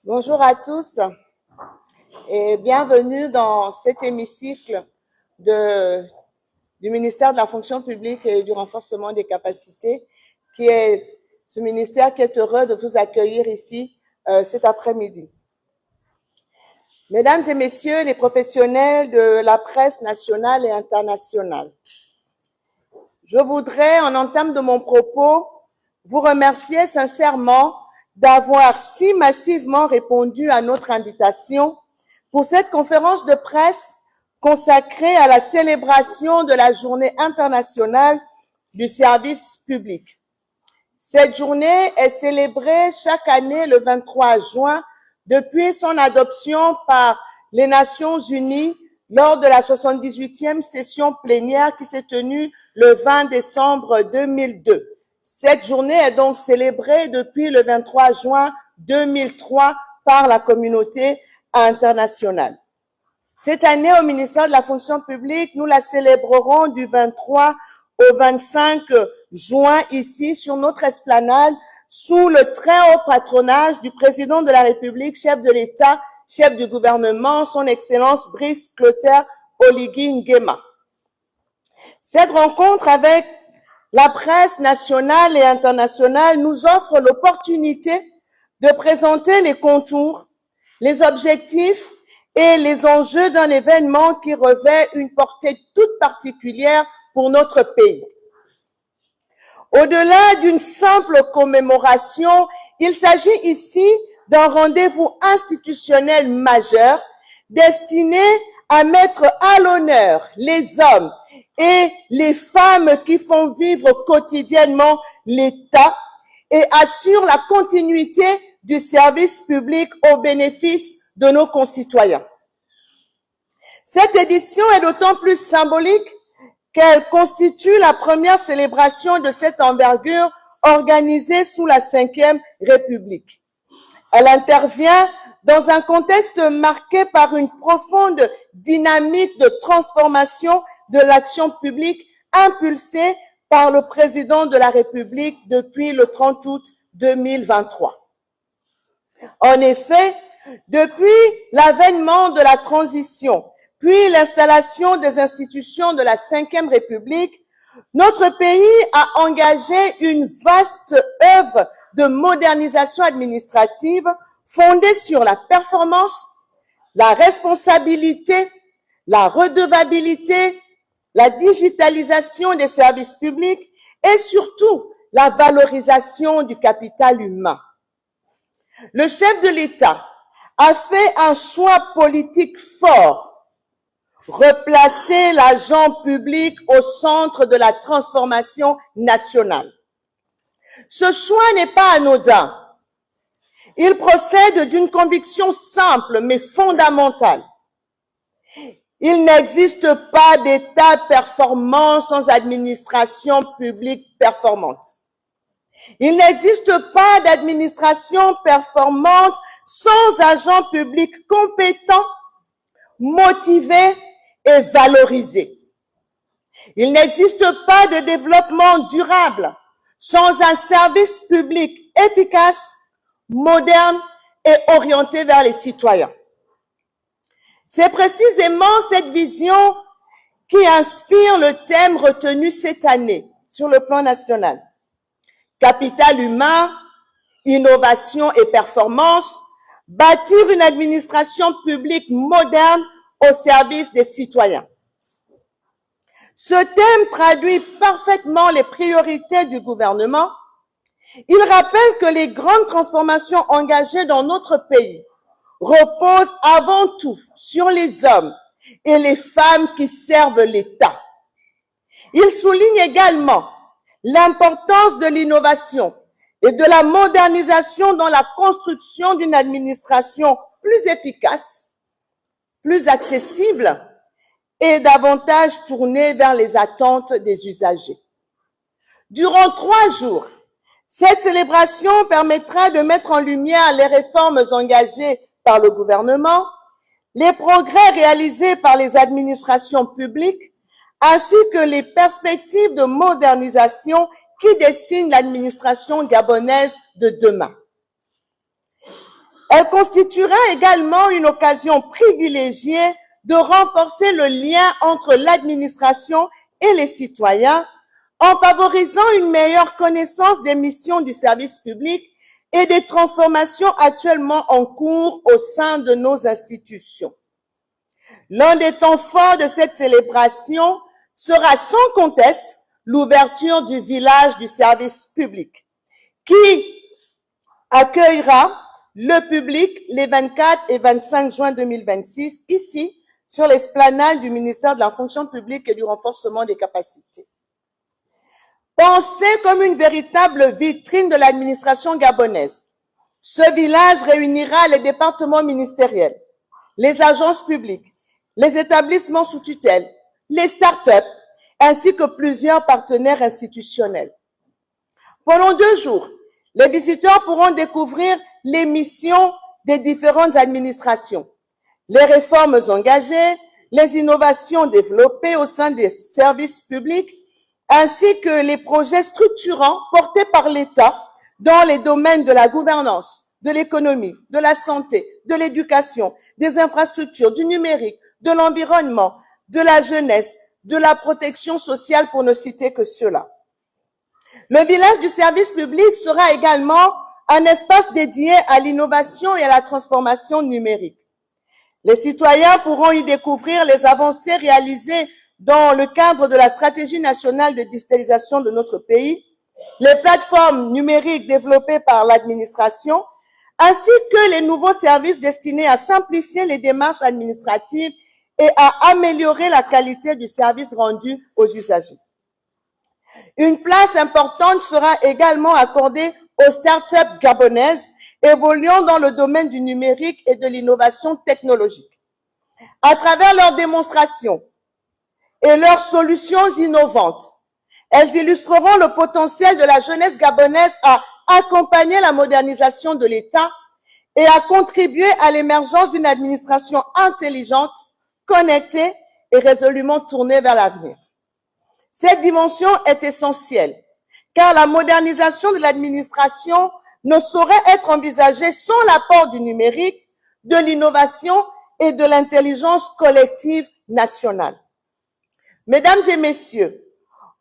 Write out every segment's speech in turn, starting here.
Bonjour à tous et bienvenue dans cet hémicycle du ministère de la fonction publique et du renforcement des capacités, qui est ce ministère qui est heureux de vous accueillir ici cet après-midi. Mesdames et messieurs les professionnels de la presse nationale et internationale, je voudrais, en entame de mon propos, vous remercier sincèrement d'avoir si massivement répondu à notre invitation pour cette conférence de presse consacrée à la célébration de la Journée internationale du service public. Cette journée est célébrée chaque année le 23 juin depuis son adoption par les Nations Unies lors de la 78e session plénière qui s'est tenue le 20 décembre 2002. Cette journée est donc célébrée depuis le 23 juin 2003 par la communauté internationale. Cette année, au ministère de la fonction publique, nous la célébrerons du 23 au 25 juin ici sur notre esplanade sous le très haut patronage du président de la République, chef de l'État, chef du gouvernement, son Excellence Brice Clotaire Oligui Nguema. Cette rencontre avec la presse nationale et internationale nous offre l'opportunité de présenter les contours, les objectifs et les enjeux d'un événement qui revêt une portée toute particulière pour notre pays. Au-delà d'une simple commémoration, il s'agit ici d'un rendez-vous institutionnel majeur destiné à mettre à l'honneur les hommes et les femmes qui font vivre quotidiennement l'État et assurent la continuité du service public au bénéfice de nos concitoyens. Cette édition est d'autant plus symbolique qu'elle constitue la première célébration de cette envergure organisée sous la Ve République. Elle intervient dans un contexte marqué par une profonde dynamique de transformation de l'action publique impulsée par le président de la République depuis le 30 août 2023. En effet, depuis l'avènement de la transition, puis l'installation des institutions de la Ve République, notre pays a engagé une vaste œuvre de modernisation administrative fondée sur la performance, la responsabilité, la redevabilité, la digitalisation des services publics et surtout la valorisation du capital humain. Le chef de l'État a fait un choix politique fort, replacer l'agent public au centre de la transformation nationale. Ce choix n'est pas anodin. Il procède d'une conviction simple mais fondamentale. Il n'existe pas d'État performant sans administration publique performante. Il n'existe pas d'administration performante sans agents publics compétents, motivés et valorisés. Il n'existe pas de développement durable sans un service public efficace, moderne et orienté vers les citoyens. C'est précisément cette vision qui inspire le thème retenu cette année sur le plan national. Capital humain, innovation et performance, bâtir une administration publique moderne au service des citoyens. Ce thème traduit parfaitement les priorités du gouvernement. Il rappelle que les grandes transformations engagées dans notre pays reposent avant tout sur les hommes et les femmes qui servent l'État. Il souligne également l'importance de l'innovation et de la modernisation dans la construction d'une administration plus efficace, plus accessible et davantage tournée vers les attentes des usagers. Durant 3 jours, cette célébration permettra de mettre en lumière les réformes engagées par le gouvernement, les progrès réalisés par les administrations publiques, ainsi que les perspectives de modernisation qui dessinent l'administration gabonaise de demain. Elle constituera également une occasion privilégiée de renforcer le lien entre l'administration et les citoyens en favorisant une meilleure connaissance des missions du service public et des transformations actuellement en cours au sein de nos institutions. L'un des temps forts de cette célébration sera sans conteste l'ouverture du village du service public, qui accueillera le public les 24 et 25 juin 2026, ici, sur l'esplanade du ministère de la fonction publique et du renforcement des capacités. Pensé comme une véritable vitrine de l'administration gabonaise, ce village réunira les départements ministériels, les agences publiques, les établissements sous tutelle, les start-up, ainsi que plusieurs partenaires institutionnels. Pendant 2 jours, les visiteurs pourront découvrir les missions des différentes administrations, les réformes engagées, les innovations développées au sein des services publics, ainsi que les projets structurants portés par l'État dans les domaines de la gouvernance, de l'économie, de la santé, de l'éducation, des infrastructures, du numérique, de l'environnement, de la jeunesse, de la protection sociale, pour ne citer que cela. Le village du service public sera également un espace dédié à l'innovation et à la transformation numérique. Les citoyens pourront y découvrir les avancées réalisées dans le cadre de la stratégie nationale de digitalisation de notre pays, les plateformes numériques développées par l'administration, ainsi que les nouveaux services destinés à simplifier les démarches administratives et à améliorer la qualité du service rendu aux usagers. Une place importante sera également accordée aux start-up gabonaises évoluant dans le domaine du numérique et de l'innovation technologique. À travers leurs démonstrations et leurs solutions innovantes, elles illustreront le potentiel de la jeunesse gabonaise à accompagner la modernisation de l'État et à contribuer à l'émergence d'une administration intelligente, connectée et résolument tournée vers l'avenir. Cette dimension est essentielle, car la modernisation de l'administration ne saurait être envisagée sans l'apport du numérique, de l'innovation et de l'intelligence collective nationale. Mesdames et messieurs,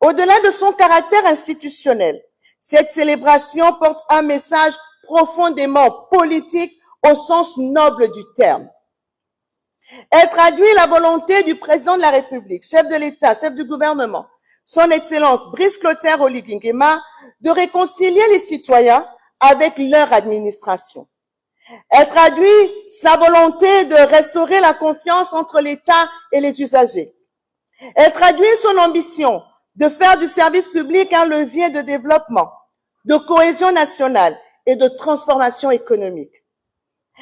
au-delà de son caractère institutionnel, cette célébration porte un message profondément politique au sens noble du terme. Elle traduit la volonté du président de la République, chef de l'État, chef du gouvernement, son Excellence Brice Clotaire Oligui Nguema, de réconcilier les citoyens avec leur administration. Elle traduit sa volonté de restaurer la confiance entre l'État et les usagers. Elle traduit son ambition de faire du service public un levier de développement, de cohésion nationale et de transformation économique.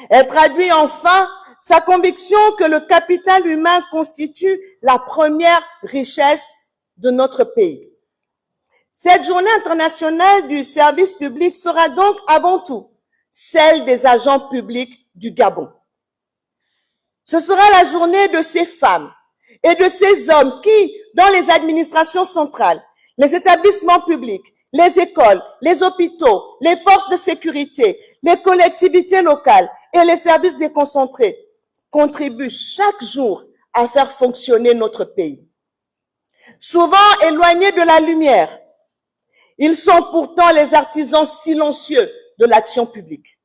Elle traduit enfin sa conviction que le capital humain constitue la première richesse de notre pays. Cette journée internationale du service public sera donc avant tout celle des agents publics du Gabon. Ce sera la journée de ces femmes et de ces hommes qui, dans les administrations centrales, les établissements publics, les écoles, les hôpitaux, les forces de sécurité, les collectivités locales et les services déconcentrés, contribuent chaque jour à faire fonctionner notre pays. Souvent éloignés de la lumière, ils sont pourtant les artisans silencieux de l'action publique.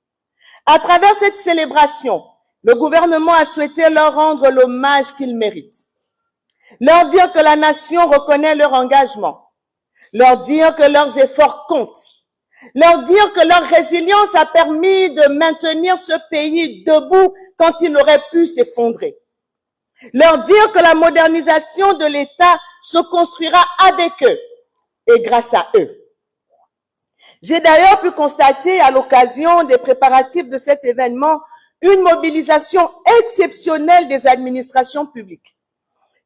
À travers cette célébration, le gouvernement a souhaité leur rendre l'hommage qu'ils méritent. Leur dire que la nation reconnaît leur engagement. Leur dire que leurs efforts comptent. Leur dire que leur résilience a permis de maintenir ce pays debout quand il aurait pu s'effondrer. Leur dire que la modernisation de l'État se construira avec eux et grâce à eux. J'ai d'ailleurs pu constater à l'occasion des préparatifs de cet événement une mobilisation exceptionnelle des administrations publiques.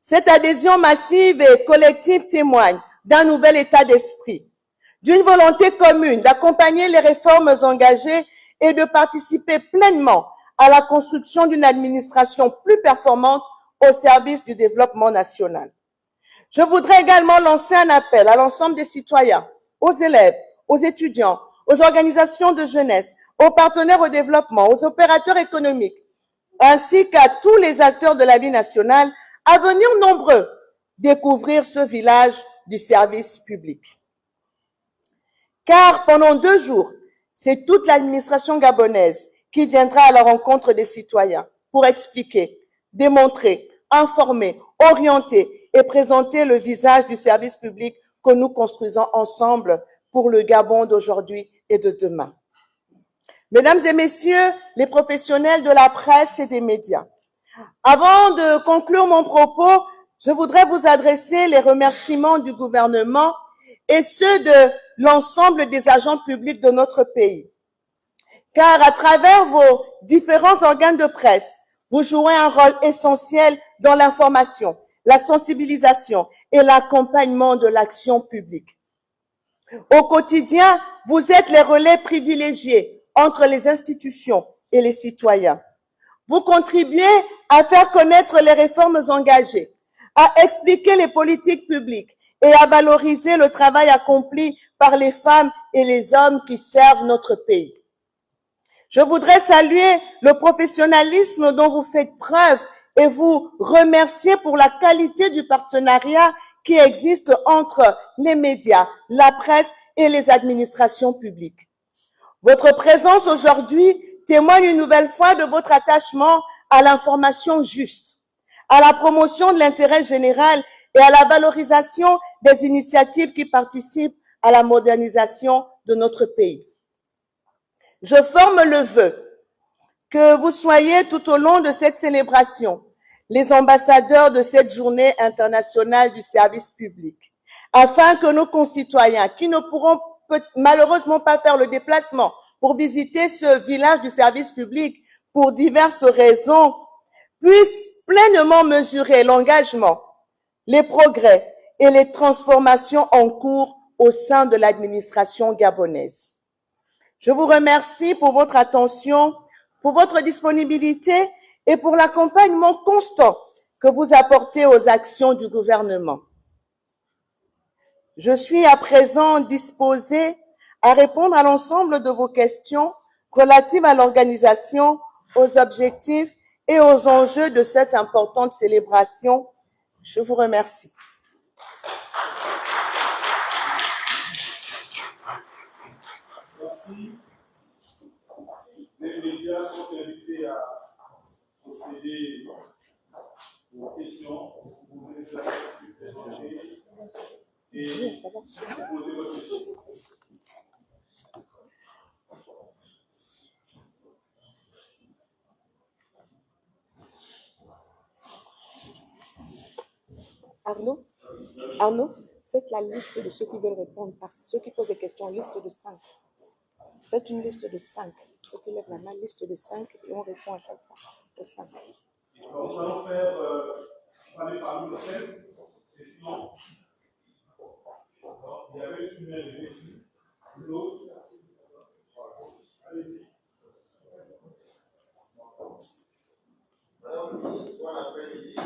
Cette adhésion massive et collective témoigne d'un nouvel état d'esprit, d'une volonté commune d'accompagner les réformes engagées et de participer pleinement à la construction d'une administration plus performante au service du développement national. Je voudrais également lancer un appel à l'ensemble des citoyens, aux élèves, aux étudiants, aux organisations de jeunesse, aux partenaires au développement, aux opérateurs économiques, ainsi qu'à tous les acteurs de la vie nationale à venir nombreux découvrir ce village du service public. Car pendant 2 jours, c'est toute l'administration gabonaise qui viendra à la rencontre des citoyens pour expliquer, démontrer, informer, orienter et présenter le visage du service public que nous construisons ensemble pour le Gabon d'aujourd'hui et de demain. Mesdames et messieurs, les professionnels de la presse et des médias, avant de conclure mon propos, je voudrais vous adresser les remerciements du gouvernement et ceux de l'ensemble des agents publics de notre pays. Car à travers vos différents organes de presse, vous jouez un rôle essentiel dans l'information, la sensibilisation et l'accompagnement de l'action publique. Au quotidien, vous êtes les relais privilégiés entre les institutions et les citoyens. Vous contribuez à faire connaître les réformes engagées, à expliquer les politiques publiques et à valoriser le travail accompli par les femmes et les hommes qui servent notre pays. Je voudrais saluer le professionnalisme dont vous faites preuve et vous remercier pour la qualité du partenariat qui existe entre les médias, la presse et les administrations publiques. Votre présence aujourd'hui témoigne une nouvelle fois de votre attachement à l'information juste, à la promotion de l'intérêt général et à la valorisation des initiatives qui participent à la modernisation de notre pays. Je forme le vœu que vous soyez tout au long de cette célébration les ambassadeurs de cette journée internationale du service public, afin que nos concitoyens qui ne pourront malheureusement pas faire le déplacement pour visiter ce village du service public pour diverses raisons, puissent pleinement mesurer l'engagement, les progrès et les transformations en cours au sein de l'administration gabonaise. Je vous remercie pour votre attention, pour votre disponibilité et pour l'accompagnement constant que vous apportez aux actions du gouvernement. Je suis à présent disposée à répondre à l'ensemble de vos questions relatives à l'organisation, aux objectifs et aux enjeux de cette importante célébration. Je vous remercie. Merci. Les médias sont invités à procéder aux questions. Vous pouvez les présenter et poser vos questions. Arnaud, faites la liste de ceux qui veulent répondre, ceux qui posent des questions, liste de 5. Faites une liste de 5. Ceux qui lèvent la main, liste de 5, et on répond à chaque fois de 5. Nous allons faire parler parmi les 5 questions. Il y avait une main levée ici, l'autre. Allez-y. Madame le ministre, bon après-midi.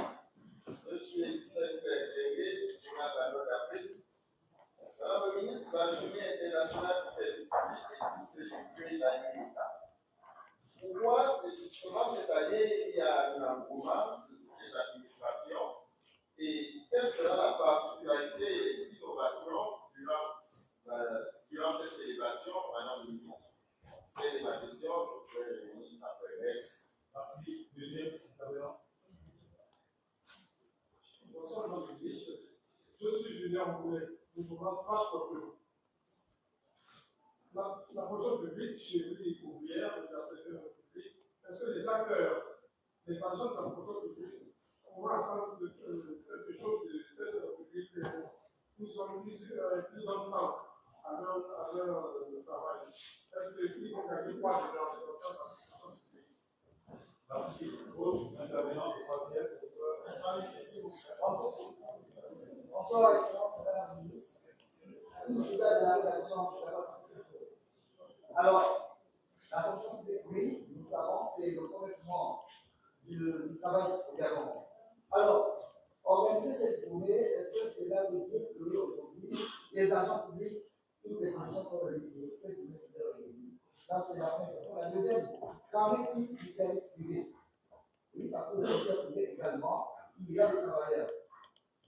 Je suis secrétaire délégué du Gabon d'Afrique. Madame le ministre, la journée internationale du service public existe depuis l'année. Pourquoi spécifiquement cette année il y a un engouement de toutes les administrations et quelle sera la particularité et les innovations durant cette célébration, Madame le ministre? C'est ma question, je vais revenir après. Merci. Deuxième intervenant. Bonsoir, Madame le ministre. Je suis Julien Moulet, du journal France Populaire. La fonction publique, chez les ouvrières, dans le secteur public, est-ce que les acteurs, les agents de la fonction publique, on va apprendre quelque chose de cette fonction publique nous sommes plus longtemps à leur travail? Est-ce qu'ils vont gagner quoi de leur fonction publique? Merci. Autre intervenant, troisième. Bonsoir, Excellence, Madame la Ministre. De la rédaction, alors, la fonction publique, oui, nous savons, c'est le commettement du travail au Gabon. Alors, organiser cette journée, est-ce que cela veut dire que aujourd'hui, les agents publics, toutes les fonctions sont réunies? Cette journée est réunie. Là, c'est la première question. La deuxième, qu'en est-il du service privé? Oui, parce que le secteur privé également, il y a des travailleurs.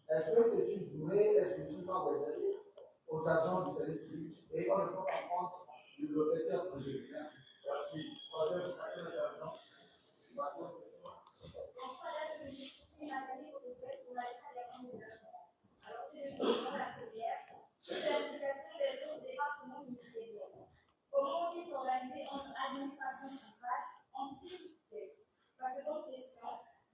Est-ce que c'est une journée exclusivement réservée aux agents du service public et on ne peut pas prendre le secteur privé? Merci. Merci. Troisième intervenant. Comment on s'organiser entre administration centrale, anticipée? La seconde question,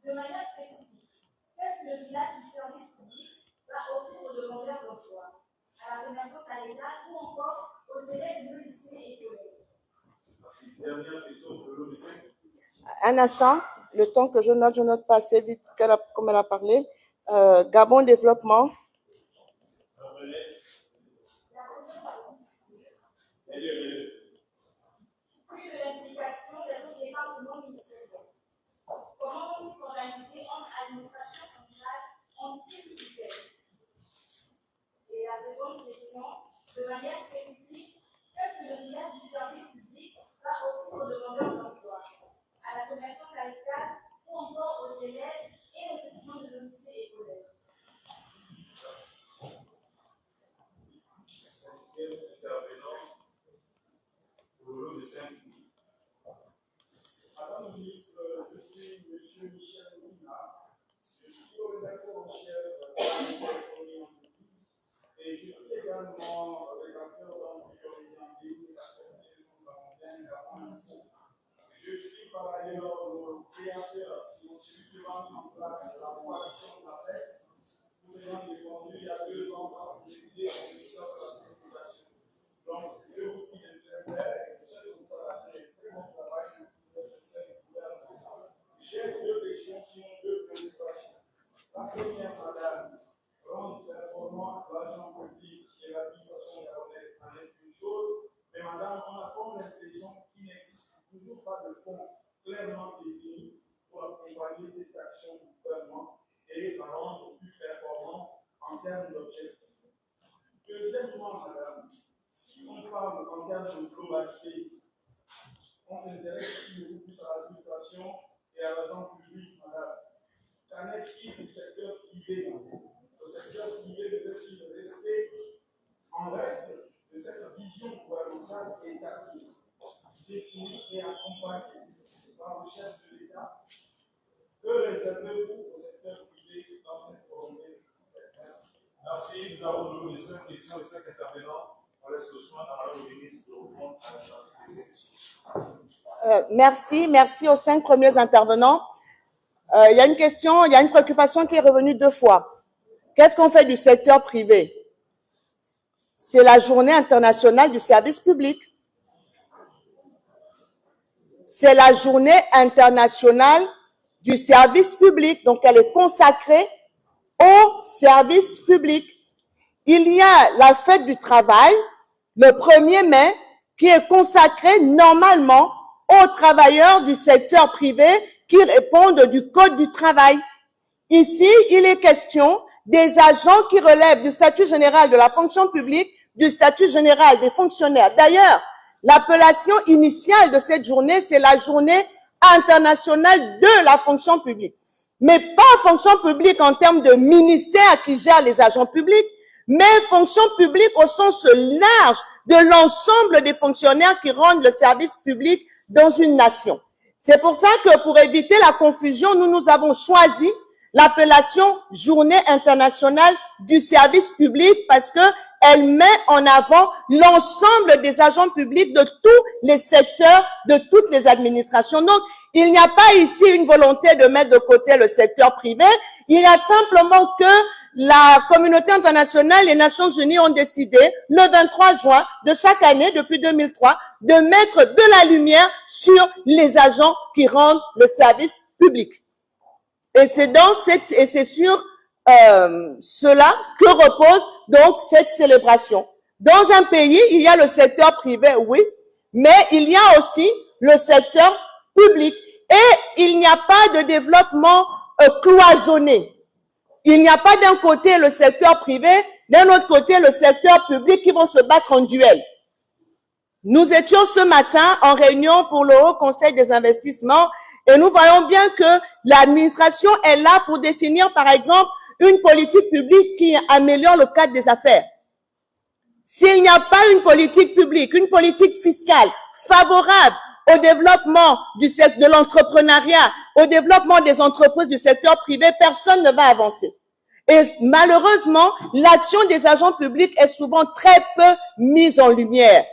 de manière spécifique, qu'est-ce que le village du service public va offrir aux demandeurs d'emploi, à la formation à l'État ou encore aux élèves du lycée et collège? Merci. Dernière question de l'OBC. Un instant, le temps que je note pas assez vite comme elle a parlé. Gabon Développement. Plus de l'implication des autres départements ministériels. Comment on s'organiser entre administration centrale, anticipée? Et la seconde question, de manière spécifique, qu'est-ce que le village du service public va offrir aux demandeurs d'emploi, à la formation qualifiée ou encore aux élèves et aux étudiants de lycée et collège? Madame la ministre, je suis M. Michel Mouna, je suis le rédacteur en chef et je suis également rédacteur dans je suis par ailleurs le créateur, si on suit mis en place la coalition de la presse, nous ayant défendu il y a 2 ans par l'idée de ministère de la communication. Donc, je vous suis intéressé et je sais que vous avez fait un très bon travail. J'ai 2 questions, sinon 2 préoccupations. La première, madame, rendre informant l'agent public et l'administration gabonaise en est une chose, mais madame, on a comme l'impression qu'il n'existe toujours pas de fonds clairement définis pour accompagner cette action du gouvernement et la rendre plus performante en termes d'objectifs. Deuxièmement, madame, si on parle en termes de globalité, on s'intéresse aussi beaucoup plus à l'administration et à l'agent public, madame. Qu'en est-il du secteur privé? Le secteur privé devrait-il rester en reste de cette vision gouvernementale étatique, définie et accompagnée par le chef de l'État? Que réservez-vous au secteur privé dans cette volonté? Merci. Nous avons les 5 questions et 5 intervenants. On laisse le soin à la ministre de répondre à ces questions. Merci aux 5 premiers intervenants. Il y a une question, il y a une préoccupation qui est revenue 2 fois. Qu'est-ce qu'on fait du secteur privé? C'est la journée internationale du service public. C'est la journée internationale du service public, donc elle est consacrée au service public. Il y a la fête du travail, le 1er mai, qui est consacrée normalement aux travailleurs du secteur privé qui répondent du Code du travail. Ici, il est question des agents qui relèvent du statut général de la fonction publique, du statut général des fonctionnaires. D'ailleurs, l'appellation initiale de cette journée, c'est la journée internationale de la fonction publique. Mais pas fonction publique en termes de ministère qui gère les agents publics, mais fonction publique au sens large de l'ensemble des fonctionnaires qui rendent le service public dans une nation. C'est pour ça que pour éviter la confusion, nous avons choisi l'appellation Journée internationale du service public parce que elle met en avant l'ensemble des agents publics de tous les secteurs, de toutes les administrations. Donc, il n'y a pas ici une volonté de mettre de côté le secteur privé. Il y a simplement que la communauté internationale, les Nations Unies ont décidé, le 23 juin de chaque année, depuis 2003, de mettre de la lumière sur les agents qui rendent le service public. Et c'est sur cela que repose donc cette célébration. Dans un pays, il y a le secteur privé, oui, mais il y a aussi le secteur public. Et il n'y a pas de développement cloisonné. Il n'y a pas d'un côté le secteur privé, d'un autre côté le secteur public qui vont se battre en duel. Nous étions ce matin en réunion pour le Haut Conseil des investissements et nous voyons bien que l'administration est là pour définir, par exemple, une politique publique qui améliore le cadre des affaires. S'il n'y a pas une politique publique, une politique fiscale favorable au développement de l'entrepreneuriat, au développement des entreprises du secteur privé, personne ne va avancer. Et malheureusement, l'action des agents publics est souvent très peu mise en lumière.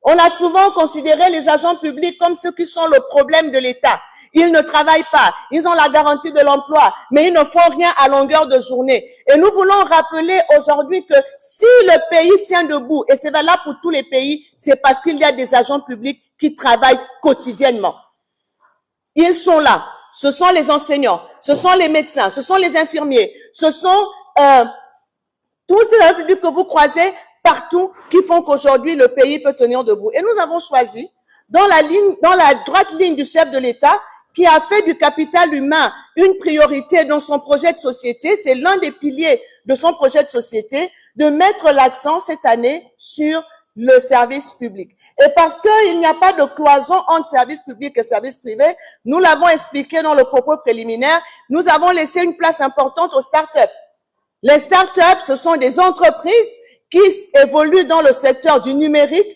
On a souvent considéré les agents publics comme ceux qui sont le problème de l'État. Ils ne travaillent pas, ils ont la garantie de l'emploi, mais ils ne font rien à longueur de journée. Et nous voulons rappeler aujourd'hui que si le pays tient debout, et c'est valable pour tous les pays, c'est parce qu'il y a des agents publics qui travaillent quotidiennement. Ils sont là. Ce sont les enseignants, ce sont les médecins, ce sont les infirmiers, ce sont tous ces agents publics que vous croisez partout qui font qu'aujourd'hui le pays peut tenir debout. Et nous avons choisi, dans la droite ligne du chef de l'État, qui a fait du capital humain une priorité dans son projet de société, c'est l'un des piliers de son projet de société, de mettre l'accent cette année sur le service public. Et parce qu'il n'y a pas de cloison entre service public et service privé, nous l'avons expliqué dans le propos préliminaire, nous avons laissé une place importante aux start-up. Les start-up, ce sont des entreprises qui évoluent dans le secteur du numérique,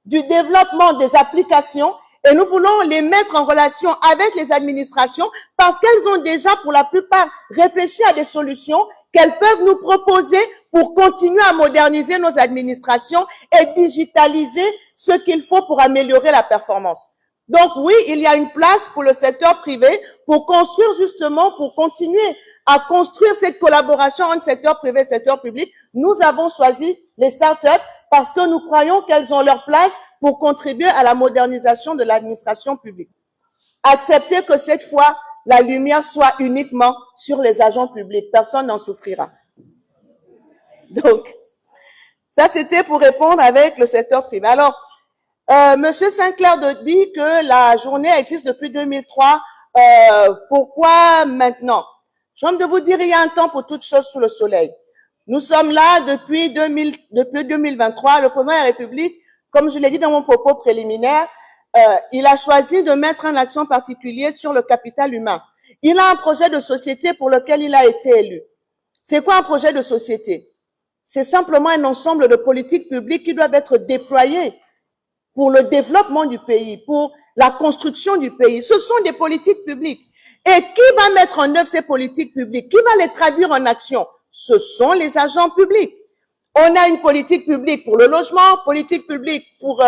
du développement des applications, et nous voulons les mettre en relation avec les administrations parce qu'elles ont déjà, pour la plupart, réfléchi à des solutions qu'elles peuvent nous proposer pour continuer à moderniser nos administrations et digitaliser ce qu'il faut pour améliorer la performance. Donc oui, il y a une place pour le secteur privé pour construire justement, pour continuer à construire cette collaboration entre secteur privé et secteur public. Nous avons choisi les startups parce que nous croyons qu'elles ont leur place pour contribuer à la modernisation de l'administration publique. Acceptez que cette fois, la lumière soit uniquement sur les agents publics. Personne n'en souffrira. Donc, ça c'était pour répondre avec le secteur privé. Alors, Monsieur Sinclair dit que la journée existe depuis 2003. Pourquoi maintenant? J'ai envie de vous dire, il y a un temps pour toute chose sous le soleil. Nous sommes là depuis 2023. Le président de la République, comme je l'ai dit dans mon propos préliminaire, il a choisi de mettre un accent particulier sur le capital humain. Il a un projet de société pour lequel il a été élu. C'est quoi un projet de société? C'est simplement un ensemble de politiques publiques qui doivent être déployées pour le développement du pays, pour la construction du pays. Ce sont des politiques publiques. Et qui va mettre en œuvre ces politiques publiques? Qui va les traduire en action? Ce sont les agents publics. On a une politique publique pour le logement, politique publique pour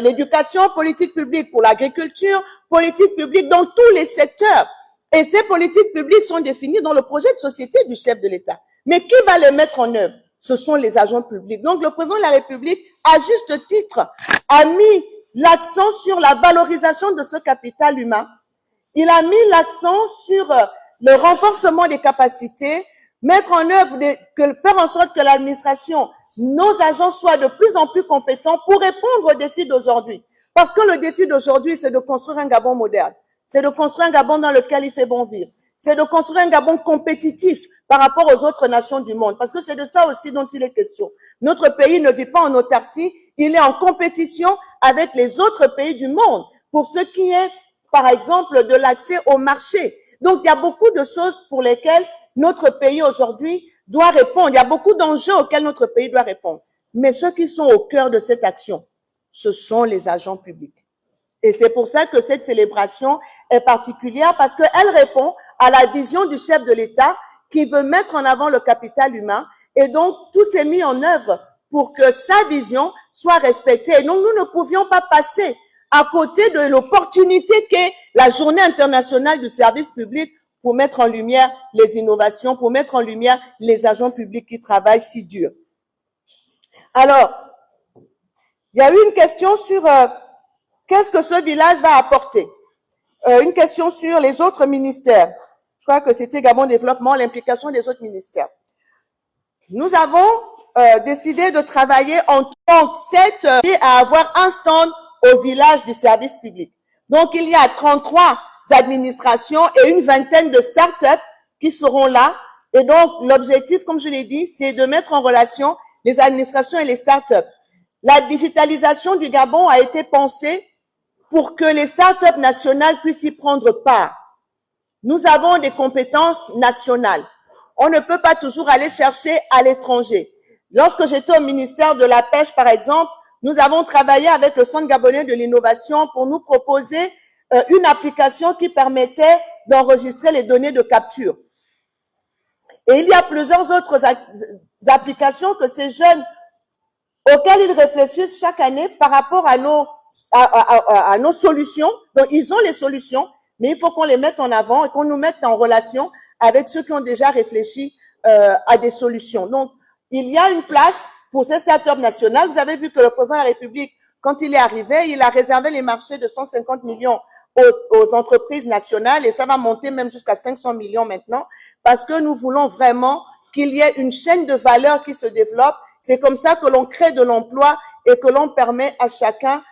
l'éducation, politique publique pour l'agriculture, politique publique dans tous les secteurs. Et ces politiques publiques sont définies dans le projet de société du chef de l'État. Mais qui va les mettre en œuvre? Ce sont les agents publics. Donc le président de la République, à juste titre, a mis l'accent sur la valorisation de ce capital humain. Il a mis l'accent sur le renforcement des capacités, mettre en œuvre, faire en sorte que l'administration, nos agents soient de plus en plus compétents pour répondre aux défis d'aujourd'hui. Parce que le défi d'aujourd'hui, c'est de construire un Gabon moderne. C'est de construire un Gabon dans lequel il fait bon vivre. C'est de construire un Gabon compétitif par rapport aux autres nations du monde. Parce que c'est de ça aussi dont il est question. Notre pays ne vit pas en autarcie, il est en compétition avec les autres pays du monde. Pour ce qui est, par exemple, de l'accès au marché. Donc, il y a beaucoup de choses pour lesquelles notre pays aujourd'hui doit répondre. Il y a beaucoup d'enjeux auxquels notre pays doit répondre. Mais ceux qui sont au cœur de cette action, ce sont les agents publics. Et c'est pour ça que cette célébration est particulière parce qu'elle répond à la vision du chef de l'État qui veut mettre en avant le capital humain. Et donc, tout est mis en œuvre pour que sa vision soit respectée. Et donc, nous ne pouvions pas passer à côté de l'opportunité qu'est la Journée internationale du service public pour mettre en lumière les innovations, pour mettre en lumière les agents publics qui travaillent si dur. Alors, il y a eu une question sur qu'est-ce que ce village va apporter. Une question sur les autres ministères. Je crois que c'était Gabon Développement, l'implication des autres ministères. Nous avons décidé de travailler en 37 à avoir un stand au village du service public. Donc, il y a 33 administrations et une vingtaine de start-up qui seront là. Et donc, l'objectif, comme je l'ai dit, c'est de mettre en relation les administrations et les start-up. La digitalisation du Gabon a été pensée pour que les startups nationales puissent y prendre part. Nous avons des compétences nationales. On ne peut pas toujours aller chercher à l'étranger. Lorsque j'étais au ministère de la Pêche, par exemple, nous avons travaillé avec le Centre gabonais de l'innovation pour nous proposer une application qui permettait d'enregistrer les données de capture. Et il y a plusieurs autres applications que ces jeunes, auxquelles ils réfléchissent chaque année par rapport à nos solutions. Donc, ils ont les solutions, mais il faut qu'on les mette en avant et qu'on nous mette en relation avec ceux qui ont déjà réfléchi à des solutions. Donc, il y a une place pour ces startups nationales. Vous avez vu que le président de la République, quand il est arrivé, il a réservé les marchés de 150 millions aux entreprises nationales et ça va monter même jusqu'à 500 millions maintenant parce que nous voulons vraiment qu'il y ait une chaîne de valeur qui se développe. C'est comme ça que l'on crée de l'emploi et que l'on permet à chacun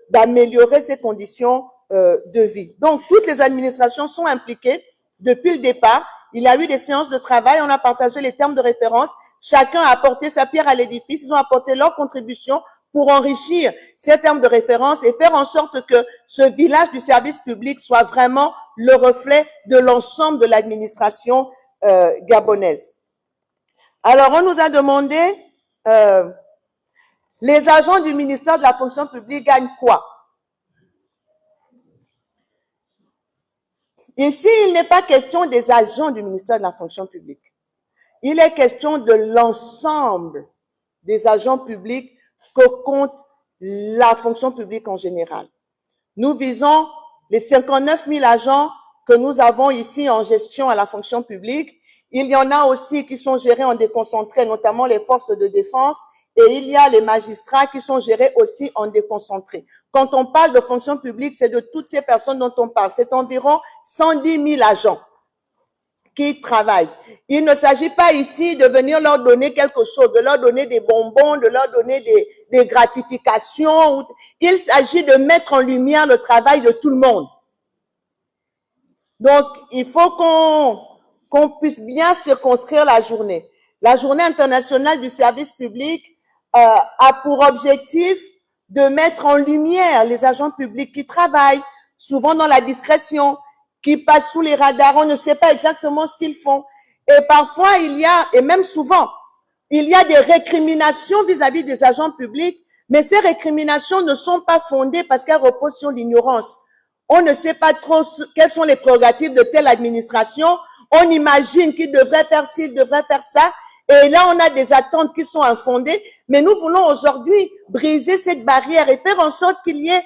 d'améliorer ses conditions de vie. Donc, toutes les administrations sont impliquées depuis le départ. Il y a eu des séances de travail, on a partagé les termes de référence. Chacun a apporté sa pierre à l'édifice, ils ont apporté leur contribution pour enrichir ces termes de référence et faire en sorte que ce village du service public soit vraiment le reflet de l'ensemble de l'administration gabonaise. Alors, on nous a demandé, les agents du ministère de la fonction publique gagnent quoi? Ici, il n'est pas question des agents du ministère de la fonction publique. Il est question de l'ensemble des agents publics que compte la fonction publique en général. Nous visons les 59 000 agents que nous avons ici en gestion à la fonction publique. Il y en a aussi qui sont gérés en déconcentré, notamment les forces de défense, et il y a les magistrats qui sont gérés aussi en déconcentré. Quand on parle de fonction publique, c'est de toutes ces personnes dont on parle. C'est environ 110 000 agents qui travaillent. Il ne s'agit pas ici de venir leur donner quelque chose, de leur donner des bonbons, de leur donner des gratifications. Il s'agit de mettre en lumière le travail de tout le monde. Donc, il faut qu'on puisse bien circonscrire la journée. La journée internationale du service public a pour objectif de mettre en lumière les agents publics qui travaillent, souvent dans la discrétion, qui passent sous les radars, on ne sait pas exactement ce qu'ils font. Et parfois, et même souvent, il y a des récriminations vis-à-vis des agents publics, mais ces récriminations ne sont pas fondées parce qu'elles reposent sur l'ignorance. On ne sait pas trop quelles sont les prérogatives de telle administration, on imagine qu'il devrait faire ci, devrait faire ça, et là, on a des attentes qui sont infondées, mais nous voulons aujourd'hui briser cette barrière et faire en sorte qu'il y ait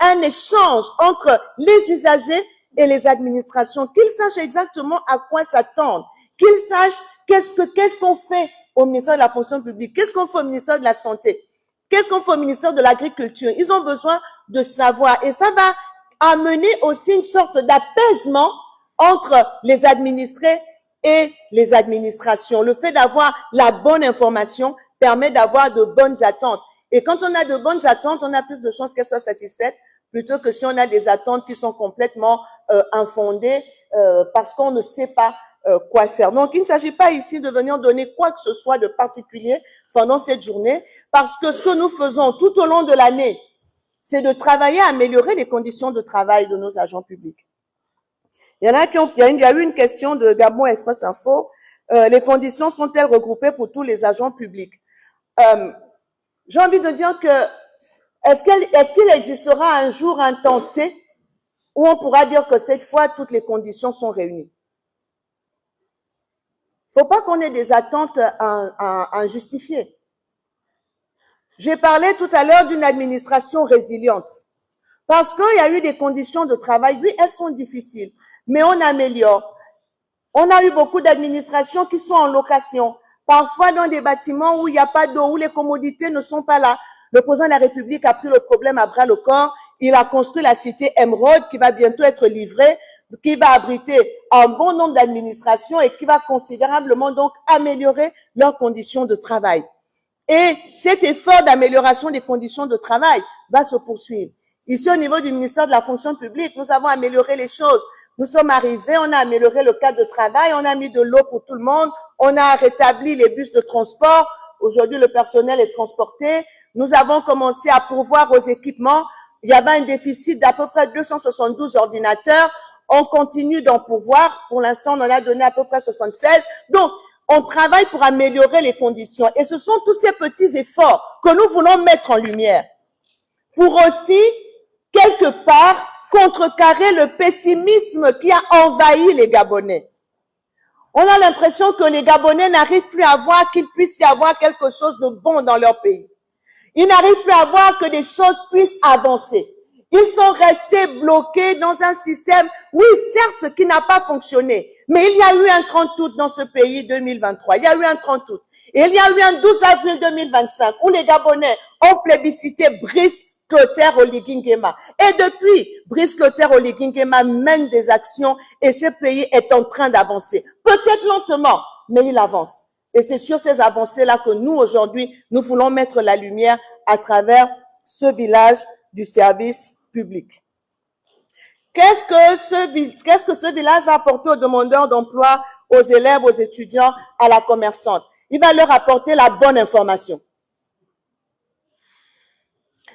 un échange entre les usagers et les administrations, qu'ils sachent exactement à quoi s'attendre, qu'ils sachent qu'est-ce qu'on fait au ministère de la fonction publique, qu'est-ce qu'on fait au ministère de la santé, qu'est-ce qu'on fait au ministère de l'agriculture. Ils ont besoin de savoir et ça va amener aussi une sorte d'apaisement entre les administrés et les administrations. Le fait d'avoir la bonne information permet d'avoir de bonnes attentes. Et quand on a de bonnes attentes, on a plus de chances qu'elles soient satisfaites plutôt que si on a des attentes qui sont complètement infondées parce qu'on ne sait pas quoi faire. Donc, il ne s'agit pas ici de venir donner quoi que ce soit de particulier pendant cette journée parce que ce que nous faisons tout au long de l'année, c'est de travailler à améliorer les conditions de travail de nos agents publics. Il y a eu une question de Gabon Express Info. Les conditions sont-elles regroupées pour tous les agents publics? J'ai envie de dire que est-ce qu'il existera un jour un temps T où on pourra dire que cette fois toutes les conditions sont réunies? Il ne faut pas qu'on ait des attentes injustifiées. J'ai parlé tout à l'heure d'une administration résiliente. Parce qu'il y a eu des conditions de travail, oui, elles sont difficiles, mais on améliore. On a eu beaucoup d'administrations qui sont en location, parfois dans des bâtiments où il n'y a pas d'eau, où les commodités ne sont pas là. Le président de la République a pris le problème à bras le corps. Il a construit la cité Émeraude qui va bientôt être livrée, qui va abriter un bon nombre d'administrations et qui va considérablement donc améliorer leurs conditions de travail. Et cet effort d'amélioration des conditions de travail va se poursuivre. Ici, au niveau du ministère de la fonction publique, nous avons amélioré les choses. Nous sommes arrivés, on a amélioré le cadre de travail, on a mis de l'eau pour tout le monde, on a rétabli les bus de transport. Aujourd'hui, le personnel est transporté. Nous avons commencé à pourvoir aux équipements. Il y avait un déficit d'à peu près 272 ordinateurs. On continue d'en pourvoir. Pour l'instant, on en a donné à peu près 76. Donc, on travaille pour améliorer les conditions. Et ce sont tous ces petits efforts que nous voulons mettre en lumière pour aussi, quelque part, contrecarrer le pessimisme qui a envahi les Gabonais. On a l'impression que les Gabonais n'arrivent plus à voir qu'il puisse y avoir quelque chose de bon dans leur pays. Ils n'arrivent plus à voir que des choses puissent avancer. Ils sont restés bloqués dans un système, oui, certes, qui n'a pas fonctionné, mais il y a eu un 30 août dans ce pays 2023. Il y a eu un 30 août. Et il y a eu un 12 avril 2025 où les Gabonais ont plébiscité Brice Clotaire Oligui Nguema. Et depuis, Brice Clotaire Oligui Nguema mène des actions et ce pays est en train d'avancer. Peut-être lentement, mais il avance. Et c'est sur ces avancées-là que nous, aujourd'hui, nous voulons mettre la lumière à travers ce village du service public. Qu'est-ce que ce village va apporter aux demandeurs d'emploi, aux élèves, aux étudiants, à la commerçante? Il va leur apporter la bonne information.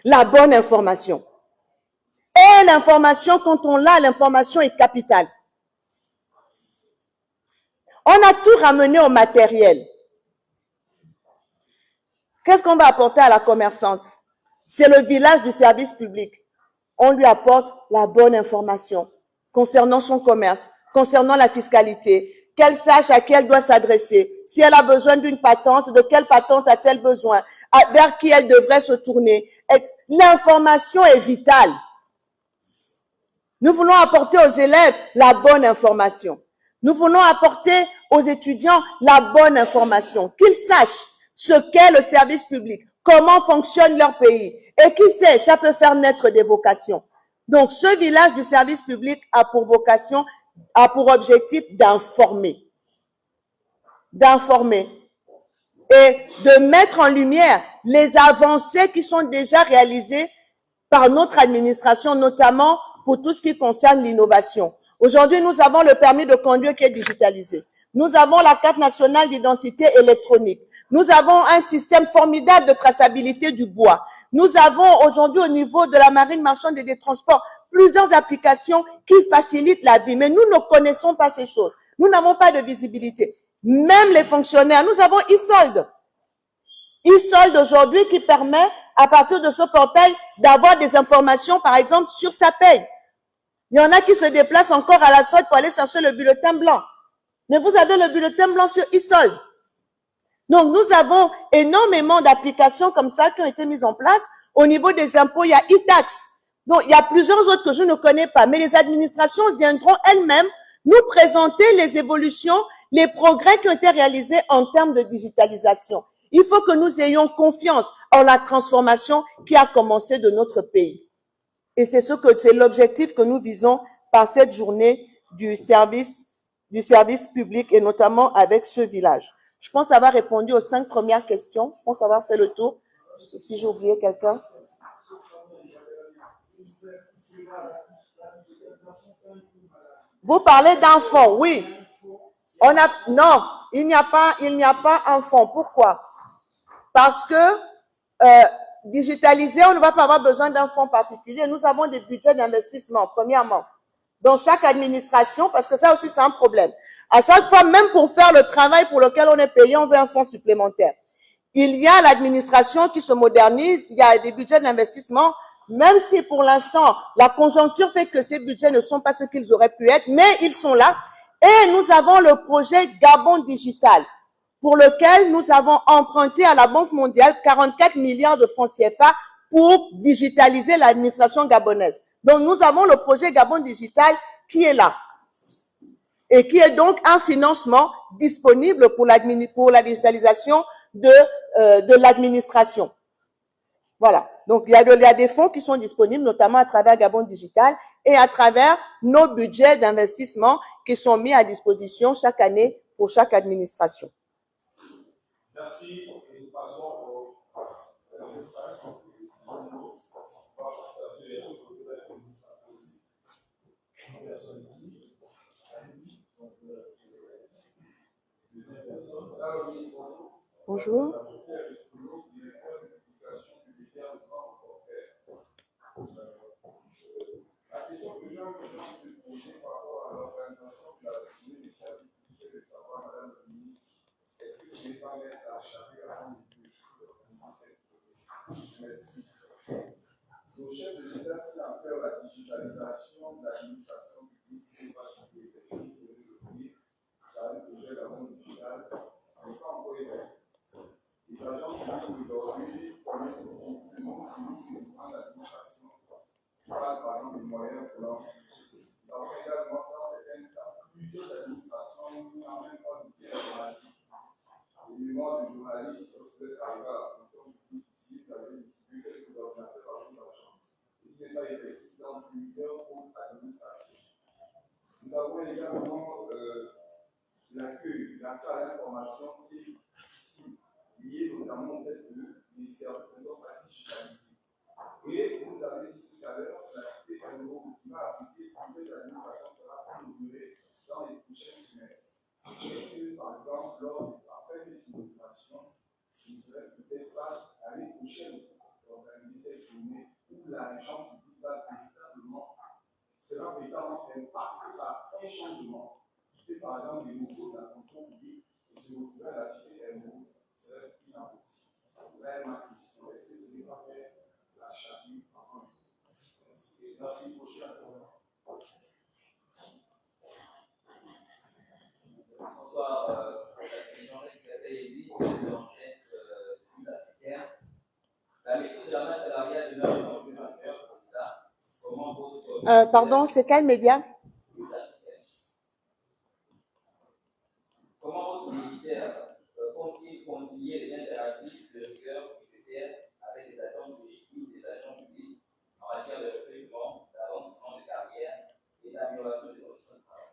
La bonne information. Et l'information, quand on l'a, l'information est capitale. On a tout ramené au matériel. Qu'est-ce qu'on va apporter à la commerçante? C'est le village du service public. On lui apporte la bonne information concernant son commerce, concernant la fiscalité, qu'elle sache à qui elle doit s'adresser, si elle a besoin d'une patente, de quelle patente a-t-elle besoin, vers qui elle devrait se tourner. L'information est vitale. Nous voulons apporter aux élèves la bonne information. Nous voulons apporter aux étudiants la bonne information, qu'ils sachent ce qu'est le service public, comment fonctionne leur pays. Et qui sait, ça peut faire naître des vocations. Donc, ce village du service public a pour vocation, a pour objectif d'informer. D'informer. Et de mettre en lumière les avancées qui sont déjà réalisées par notre administration, notamment pour tout ce qui concerne l'innovation. Aujourd'hui, nous avons le permis de conduire qui est digitalisé. Nous avons la carte nationale d'identité électronique. Nous avons un système formidable de traçabilité du bois. Nous avons aujourd'hui au niveau de la marine marchande et des transports plusieurs applications qui facilitent la vie. Mais nous ne connaissons pas ces choses. Nous n'avons pas de visibilité. Même les fonctionnaires, nous avons e-solde. E-solde aujourd'hui qui permet, à partir de ce portail, d'avoir des informations, par exemple, sur sa paye. Il y en a qui se déplacent encore à la solde pour aller chercher le bulletin blanc. Mais vous avez le bulletin blanc sur e-solde. Donc, nous avons énormément d'applications comme ça qui ont été mises en place. Au niveau des impôts, il y a e-tax. Donc, il y a plusieurs autres que je ne connais pas. Mais les administrations viendront elles-mêmes nous présenter les évolutions, les progrès qui ont été réalisés en termes de digitalisation. Il faut que nous ayons confiance en la transformation qui a commencé de notre pays. Et c'est l'objectif que nous visons par cette journée du service public et notamment avec ce village. Je pense avoir répondu aux 5 premières questions. Je pense avoir fait le tour. Si j'ai oublié quelqu'un. Vous parlez d'un fonds, oui. Non, il n'y a pas un fonds. Pourquoi? Parce que digitaliser, on ne va pas avoir besoin d'un fonds particulier. Nous avons des budgets d'investissement, premièrement, dans chaque administration, parce que ça aussi, c'est un problème. À chaque fois, même pour faire le travail pour lequel on est payé, on veut un fonds supplémentaire. Il y a l'administration qui se modernise, il y a des budgets d'investissement, même si pour l'instant, la conjoncture fait que ces budgets ne sont pas ce qu'ils auraient pu être, mais ils sont là. Et nous avons le projet Gabon Digital, pour lequel nous avons emprunté à la Banque mondiale 44 milliards de francs CFA pour digitaliser l'administration gabonaise. Donc, nous avons le projet Gabon Digital qui est là et qui est donc un financement disponible pour la digitalisation de l'administration. Voilà. Donc, il y a des fonds qui sont disponibles, notamment à travers Gabon Digital et à travers nos budgets d'investissement qui sont mis à disposition chaque année pour chaque administration. Merci. Et nous passons au Bonjour. Au chef de l'État qui a fait la digitalisation de l'administration publique pour participer dans le projet de la banque digitale, ce n'est pas encore évident. Les agents publics aujourd'hui connaissent beaucoup de monde qui utilisent l'administration, par exemple des moyens pour l'enseignement. Nous avons également dans certains cas plusieurs administrations qui n'ont même pas d'outils informatiques. Les mémoires de journalistes, lorsque vous êtes arrivé à la fonction publique ici, vous avez distribué quelques ordinateurs par toute la chambre. Il n'est pas effectif dans plusieurs autres administrations. Nous avons également l'accueil, l'accès à l'information qui est ici, lié notamment au fait des services de notre digitalisés. Et vous avez dit tout à l'heure, la cité un nouveau qui va appliquer plusieurs administrations sera inaugurée dans les prochaines semaines. Est-ce que, par exemple, après cette inauguration, il ne serait peut-être pas l'année prochaine d'organiser cette journée où l'argent public va véritablement, sera véritablement impacté par un changement? C'est par exemple les locaux de la fonction publique et se retrouver à la cité Hermont, ce serait inabouti. Là, ma question, est-ce que ce n'est pas faire la charrue avant? Merci pour chaque Bonsoir, Jean-Luc Cassaïdi, président sud-africain. La maîtrise de la masse salariale demeure un enjeu majeur pour l'État. Comment votre. Pardon, c'est quel média? Comment votre ministère compte-t-il concilier les impératifs de rigueur budgétaire avec les attentes légitimes des agents publics en matière de recrutement, d'avancement de carrière et d'amélioration des conditions de travail?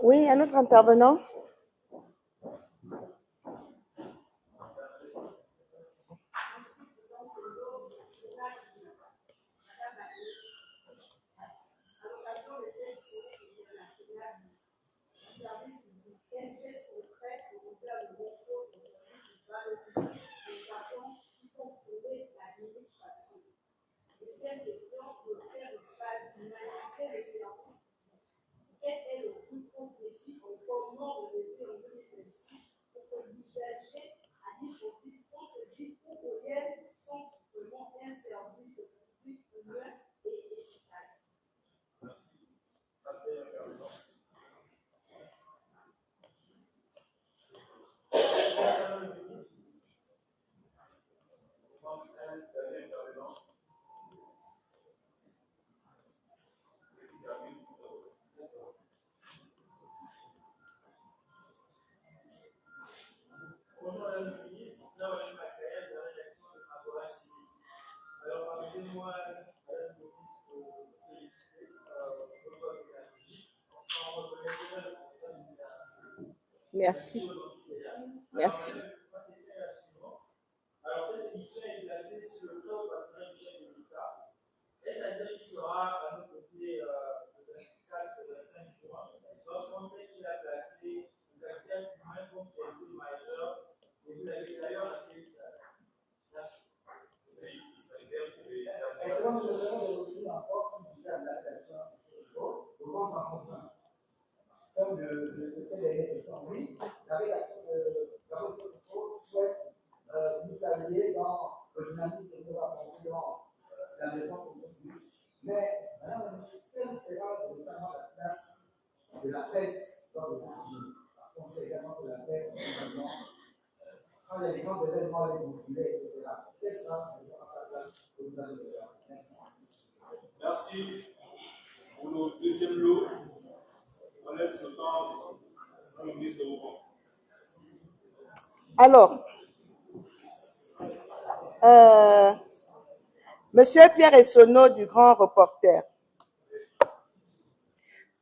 Oui, un autre intervenant. Bonjour Madame le Ministre, là on est matériel de rédaction de Agora Civil. Alors permettez-moi, Madame le Ministre, de vous féliciter pour votre stratégie. On reconnaît le conseil d'université. Merci. Merci. Alors cette émission est placée sur le cloud patronal du chef de l'État. Est-ce à dire qu'il sera à nos côtés le 24 et le 25 juin? Lorsqu'on sait qu'il a placé le capital humain comme priorité majeure. Et vous l'avez d'ailleurs appelé tout à l'heure. Merci. Est-ce que nous devons revenir encore comme vous avez la Fin de cette dernière question. Oui, la rédaction de la proposition souhaite vous saluer dans le dynamisme de la fonction la maison publique. Mais, madame la ministre, quelle sera notamment la place de la presse dans le sentiment? Parce qu'on sait également que la presse, finalement, quand il y a des grands événements, les populaires, etc., quelle sera la place au gouvernement? Merci. Merci. Pour le deuxième lot, on laisse le temps au ministre de Oran. Alors, Monsieur Pierre Essonneau du Grand Reporter,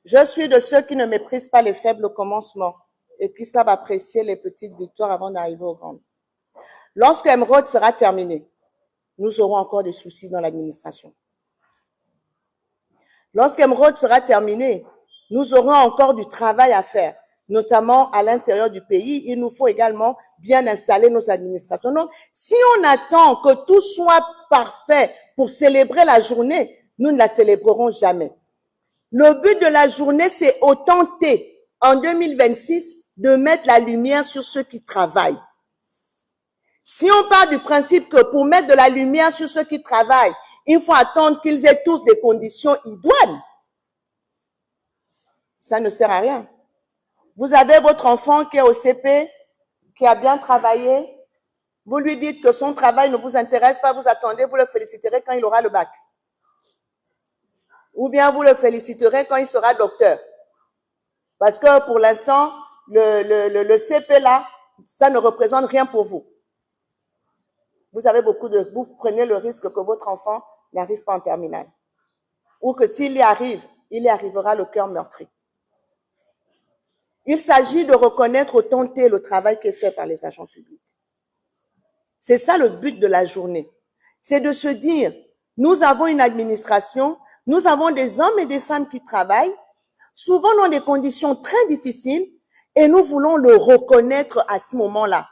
je suis de ceux qui ne méprisent pas les faibles au commencement et qui savent apprécier les petites victoires avant d'arriver aux grandes. Lorsque Emeraude sera terminé, nous aurons encore des soucis dans l'administration. Lorsqu'Emeraude sera terminé, nous aurons encore du travail à faire, notamment à l'intérieur du pays. Il nous faut également bien installer nos administrations. Donc, si on attend que tout soit parfait pour célébrer la journée, nous ne la célébrerons jamais. Le but de la journée, c'est au tenter, en 2026, de mettre la lumière sur ceux qui travaillent. Si on part du principe que pour mettre de la lumière sur ceux qui travaillent, il faut attendre qu'ils aient tous des conditions idoines, ça ne sert à rien. Vous avez votre enfant qui est au CP, qui a bien travaillé, vous lui dites que son travail ne vous intéresse pas, vous attendez, vous le féliciterez quand il aura le bac. Ou bien vous le féliciterez quand il sera docteur. Parce que pour l'instant, le CP là, ça ne représente rien pour vous. Vous avez vous prenez le risque que votre enfant n'arrive pas en terminale. Ou que s'il y arrive, il y arrivera le cœur meurtri. Il s'agit de reconnaître au tenter le travail qui est fait par les agents publics. C'est ça le but de la journée. C'est de se dire, nous avons une administration, nous avons des hommes et des femmes qui travaillent, souvent dans des conditions très difficiles, et nous voulons le reconnaître à ce moment-là.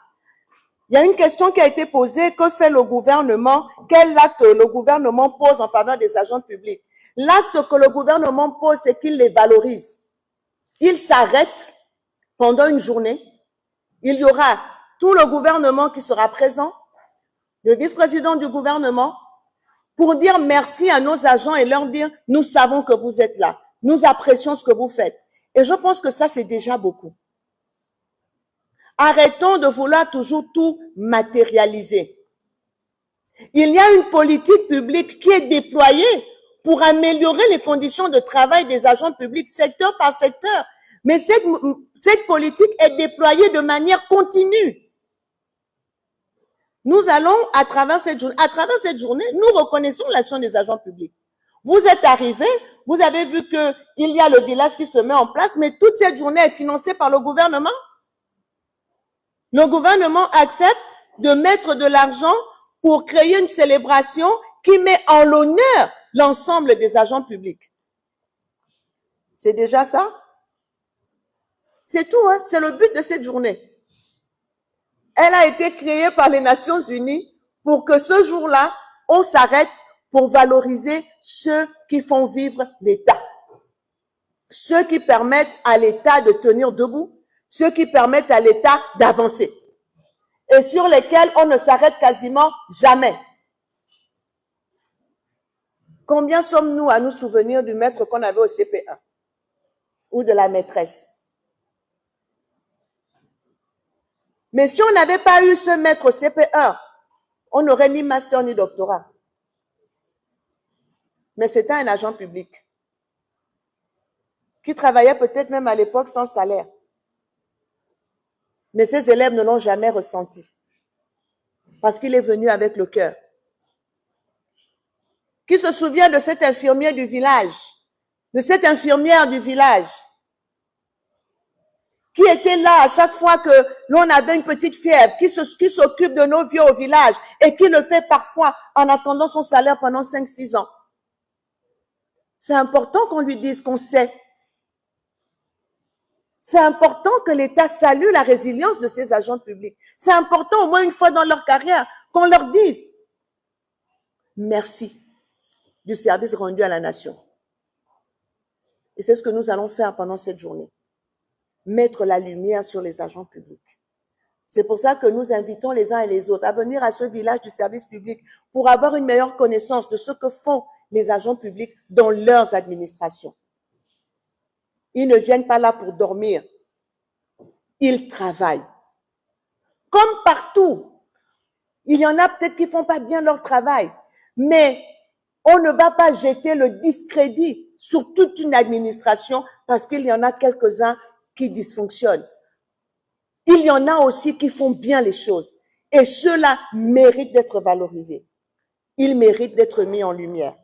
Il y a une question qui a été posée, que fait le gouvernement? Quel acte le gouvernement pose en faveur des agents publics? L'acte que le gouvernement pose, c'est qu'il les valorise. Il s'arrête pendant une journée. Il y aura tout le gouvernement qui sera présent, le vice-président du gouvernement, pour dire merci à nos agents et leur dire, nous savons que vous êtes là. Nous apprécions ce que vous faites. Et je pense que ça, c'est déjà beaucoup. Arrêtons de vouloir toujours tout matérialiser. Il y a une politique publique qui est déployée pour améliorer les conditions de travail des agents publics secteur par secteur. Mais cette politique est déployée de manière continue. Nous allons, à travers cette journée, nous reconnaissons l'action des agents publics. Vous êtes arrivés, vous avez vu qu'il y a le village qui se met en place, mais toute cette journée est financée par le gouvernement. Le gouvernement accepte de mettre de l'argent pour créer une célébration qui met en l'honneur l'ensemble des agents publics. C'est déjà ça? C'est tout, hein? C'est le but de cette journée. Elle a été créée par les Nations Unies pour que ce jour-là, on s'arrête pour valoriser ceux qui font vivre l'État. Ceux qui permettent à l'État de tenir debout, ceux qui permettent à l'État d'avancer. Et sur lesquels on ne s'arrête quasiment jamais. Combien sommes-nous à nous souvenir du maître qu'on avait au CP1 ou de la maîtresse? Mais si on n'avait pas eu ce maître au CP1, on n'aurait ni master ni doctorat. Mais c'était un agent public qui travaillait peut-être même à l'époque sans salaire. Mais ses élèves ne l'ont jamais ressenti parce qu'il est venu avec le cœur. Qui se souvient de cet infirmier du village, de cette infirmière du village, qui était là à chaque fois que l'on avait une petite fièvre, qui s'occupe de nos vieux au village et qui le fait parfois en attendant son salaire pendant 5-6 ans. C'est important qu'on lui dise qu'on sait. C'est important que l'État salue la résilience de ses agents publics. C'est important au moins une fois dans leur carrière qu'on leur dise merci du service rendu à la nation. Et c'est ce que nous allons faire pendant cette journée. Mettre la lumière sur les agents publics. C'est pour ça que nous invitons les uns et les autres à venir à ce village du service public pour avoir une meilleure connaissance de ce que font les agents publics dans leurs administrations. Ils ne viennent pas là pour dormir. Ils travaillent. Comme partout. Il y en a peut-être qui font pas bien leur travail, mais on ne va pas jeter le discrédit sur toute une administration parce qu'il y en a quelques-uns qui dysfonctionnent. Il y en a aussi qui font bien les choses et ceux-là méritent d'être valorisés. Ils méritent d'être mis en lumière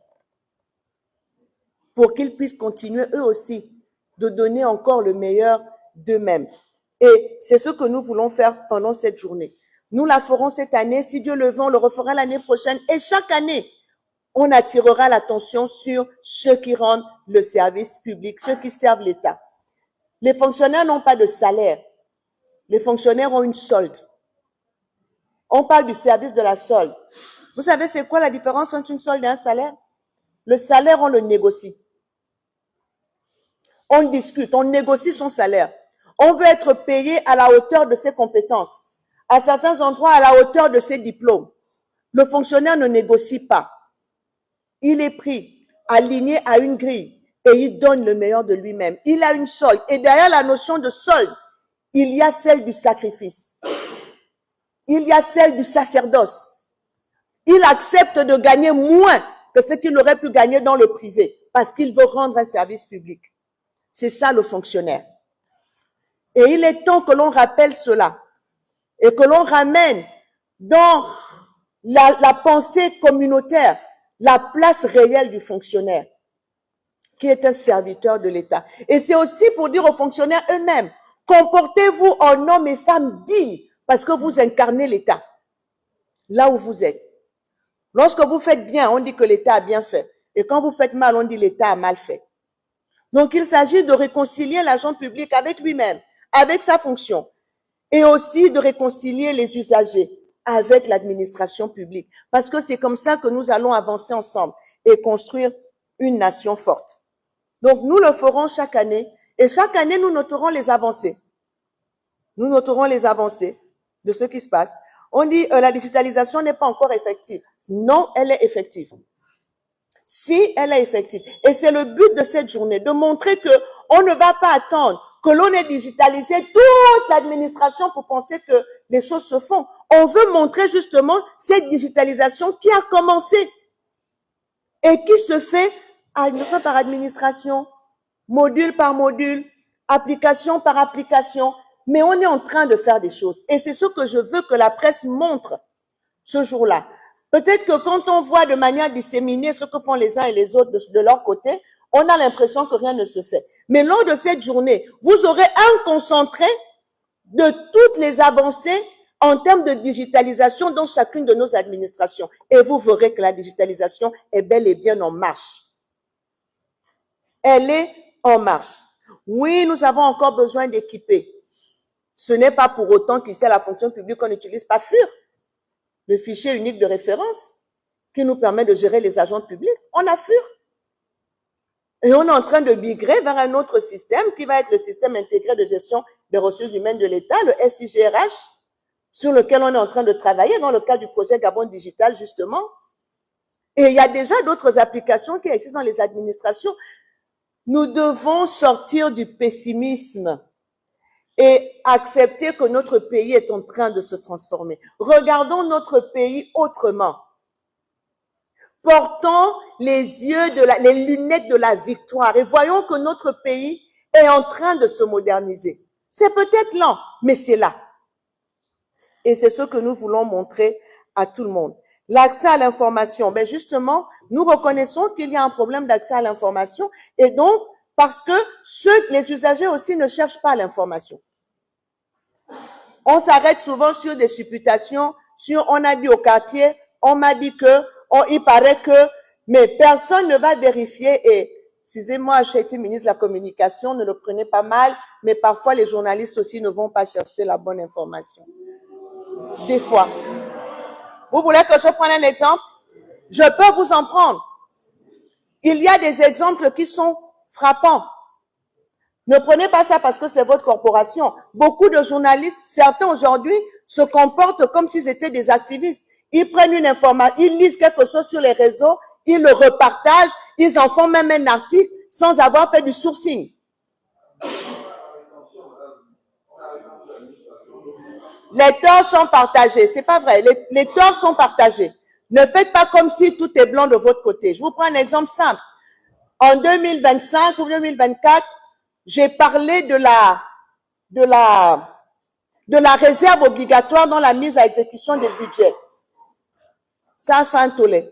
pour qu'ils puissent continuer eux aussi de donner encore le meilleur d'eux-mêmes. Et c'est ce que nous voulons faire pendant cette journée. Nous la ferons cette année. Si Dieu le veut, on le refera l'année prochaine. Et chaque année, on attirera l'attention sur ceux qui rendent le service public, ceux qui servent l'État. Les fonctionnaires n'ont pas de salaire. Les fonctionnaires ont une solde. On parle du service de la solde. Vous savez c'est quoi la différence entre une solde et un salaire? Le salaire, on le négocie. On discute, on négocie son salaire. On veut être payé à la hauteur de ses compétences. À certains endroits, à la hauteur de ses diplômes. Le fonctionnaire ne négocie pas. Il est pris, aligné à une grille et il donne le meilleur de lui-même. Il a une solde. Et derrière la notion de solde, il y a celle du sacrifice. Il y a celle du sacerdoce. Il accepte de gagner moins que ce qu'il aurait pu gagner dans le privé parce qu'il veut rendre un service public. C'est ça le fonctionnaire. Et il est temps que l'on rappelle cela et que l'on ramène dans la pensée communautaire la place réelle du fonctionnaire qui est un serviteur de l'État. Et c'est aussi pour dire aux fonctionnaires eux-mêmes, comportez-vous en hommes et femmes dignes parce que vous incarnez l'État là où vous êtes. Lorsque vous faites bien, on dit que l'État a bien fait. Et quand vous faites mal, on dit l'État a mal fait. Donc, il s'agit de réconcilier l'agent public avec lui-même, avec sa fonction, et aussi de réconcilier les usagers avec l'administration publique. Parce que c'est comme ça que nous allons avancer ensemble et construire une nation forte. Donc, nous le ferons chaque année, et chaque année, nous noterons les avancées. Nous noterons les avancées de ce qui se passe. On dit la digitalisation n'est pas encore effective. Non, elle est effective. Si elle est effective. Et c'est le but de cette journée, de montrer que on ne va pas attendre que l'on ait digitalisé toute l'administration pour penser que les choses se font. On veut montrer justement cette digitalisation qui a commencé et qui se fait administration par administration, module par module, application par application. Mais on est en train de faire des choses. Et c'est ce que je veux que la presse montre ce jour-là. Peut-être que quand on voit de manière disséminée ce que font les uns et les autres de leur côté, on a l'impression que rien ne se fait. Mais lors de cette journée, vous aurez un concentré de toutes les avancées en termes de digitalisation dans chacune de nos administrations. Et vous verrez que la digitalisation est bel et bien en marche. Elle est en marche. Oui, nous avons encore besoin d'équiper. Ce n'est pas pour autant qu'ici à la fonction publique, on n'utilise pas FUR, le fichier unique de référence qui nous permet de gérer les agents publics. On a FUR. Et on est en train de migrer vers un autre système qui va être le système intégré de gestion des ressources humaines de l'État, le SIGRH, sur lequel on est en train de travailler dans le cadre du projet Gabon Digital, justement. Et il y a déjà d'autres applications qui existent dans les administrations. Nous devons sortir du pessimisme et accepter que notre pays est en train de se transformer. Regardons notre pays autrement. Portons les lunettes de la victoire et voyons que notre pays est en train de se moderniser. C'est peut-être lent, mais c'est là. Et c'est ce que nous voulons montrer à tout le monde. L'accès à l'information, ben justement, nous reconnaissons qu'il y a un problème d'accès à l'information et donc, parce que les usagers aussi ne cherchent pas l'information. On s'arrête souvent sur des supputations, on a dit au quartier, on m'a dit que, il paraît que, mais personne ne va vérifier et, excusez-moi, j'ai été ministre de la Communication, ne le prenez pas mal, mais parfois les journalistes aussi ne vont pas chercher la bonne information. Des fois. Vous voulez que je prenne un exemple? Je peux vous en prendre. Il y a des exemples qui sont frappants. Ne prenez pas ça parce que c'est votre corporation. Beaucoup de journalistes, certains aujourd'hui, se comportent comme s'ils étaient des activistes. Ils prennent une information, ils lisent quelque chose sur les réseaux, ils le repartagent, ils en font même un article sans avoir fait du sourcing. Les torts sont partagés. C'est pas vrai. Les torts sont partagés. Ne faites pas comme si tout est blanc de votre côté. Je vous prends un exemple simple. En 2025 ou 2024, j'ai parlé de la réserve obligatoire dans la mise à exécution des budgets. Ça a fait un tollé.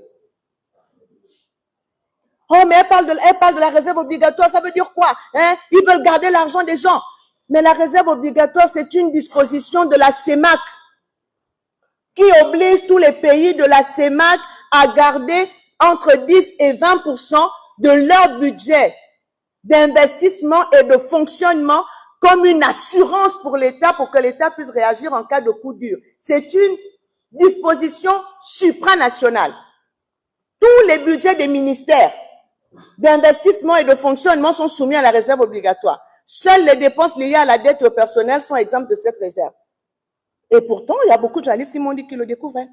Oh, mais elle parle de la réserve obligatoire, ça veut dire quoi? Hein? Ils veulent garder l'argent des gens. Mais la réserve obligatoire, c'est une disposition de la CEMAC qui oblige tous les pays de la CEMAC à garder entre 10 et 20% de leur budget d'investissement et de fonctionnement comme une assurance pour l'État, pour que l'État puisse réagir en cas de coup dur. C'est une disposition supranationale. Tous les budgets des ministères d'investissement et de fonctionnement sont soumis à la réserve obligatoire. Seules les dépenses liées à la dette personnelle sont exemptes de cette réserve. Et pourtant, il y a beaucoup de journalistes qui m'ont dit qu'ils le découvraient.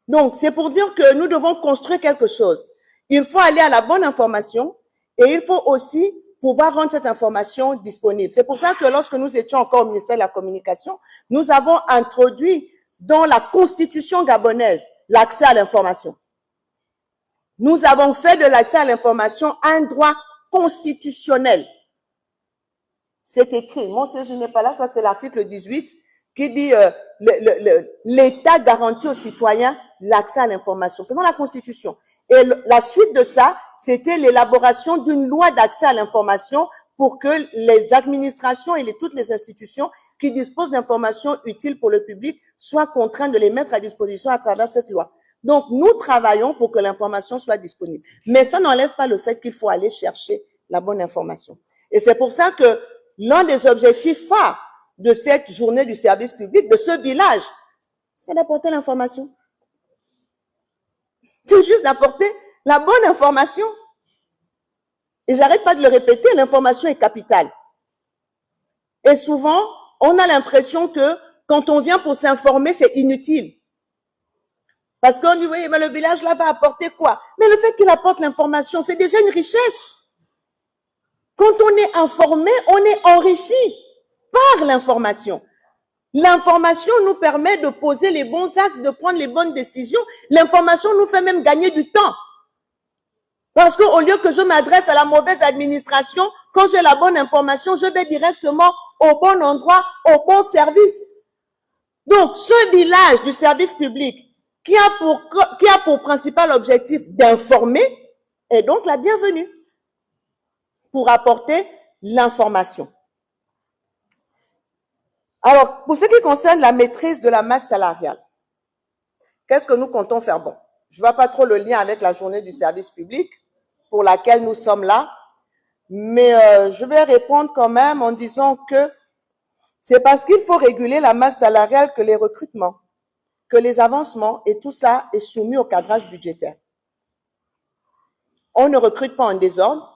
Donc, c'est pour dire que nous devons construire quelque chose. Il faut aller à la bonne information et il faut aussi pouvoir rendre cette information disponible. C'est pour ça que lorsque nous étions encore au ministère de la Communication, nous avons introduit dans la Constitution gabonaise l'accès à l'information. Nous avons fait de l'accès à l'information un droit constitutionnel. C'est écrit. Moi, si je n'ai pas là, je crois que c'est l'article 18 qui dit l'État garantit aux citoyens l'accès à l'information. C'est dans la Constitution. Et la suite de ça, c'était l'élaboration d'une loi d'accès à l'information pour que les administrations et toutes les institutions qui disposent d'informations utiles pour le public soient contraintes de les mettre à disposition à travers cette loi. Donc, nous travaillons pour que l'information soit disponible. Mais ça n'enlève pas le fait qu'il faut aller chercher la bonne information. Et c'est pour ça que l'un des objectifs phares de cette journée du service public, de ce village, c'est d'apporter l'information. C'est juste d'apporter la bonne information. Et j'arrête pas de le répéter, l'information est capitale. Et souvent, on a l'impression que quand on vient pour s'informer, c'est inutile. Parce qu'on dit, oui, mais le village là va apporter quoi? Mais le fait qu'il apporte l'information, c'est déjà une richesse. Quand on est informé, on est enrichi par l'information. L'information nous permet de poser les bons actes, de prendre les bonnes décisions. L'information nous fait même gagner du temps. Parce qu'au lieu que je m'adresse à la mauvaise administration, quand j'ai la bonne information, je vais directement au bon endroit, au bon service. Donc, ce village du service public qui a pour principal objectif d'informer est donc la bienvenue pour apporter l'information. Alors, pour ce qui concerne la maîtrise de la masse salariale, qu'est-ce que nous comptons faire? Bon, je ne vois pas trop le lien avec la journée du service public pour laquelle nous sommes là, mais je vais répondre quand même en disant que c'est parce qu'il faut réguler la masse salariale que les recrutements, que les avancements et tout ça est soumis au cadrage budgétaire. On ne recrute pas en désordre.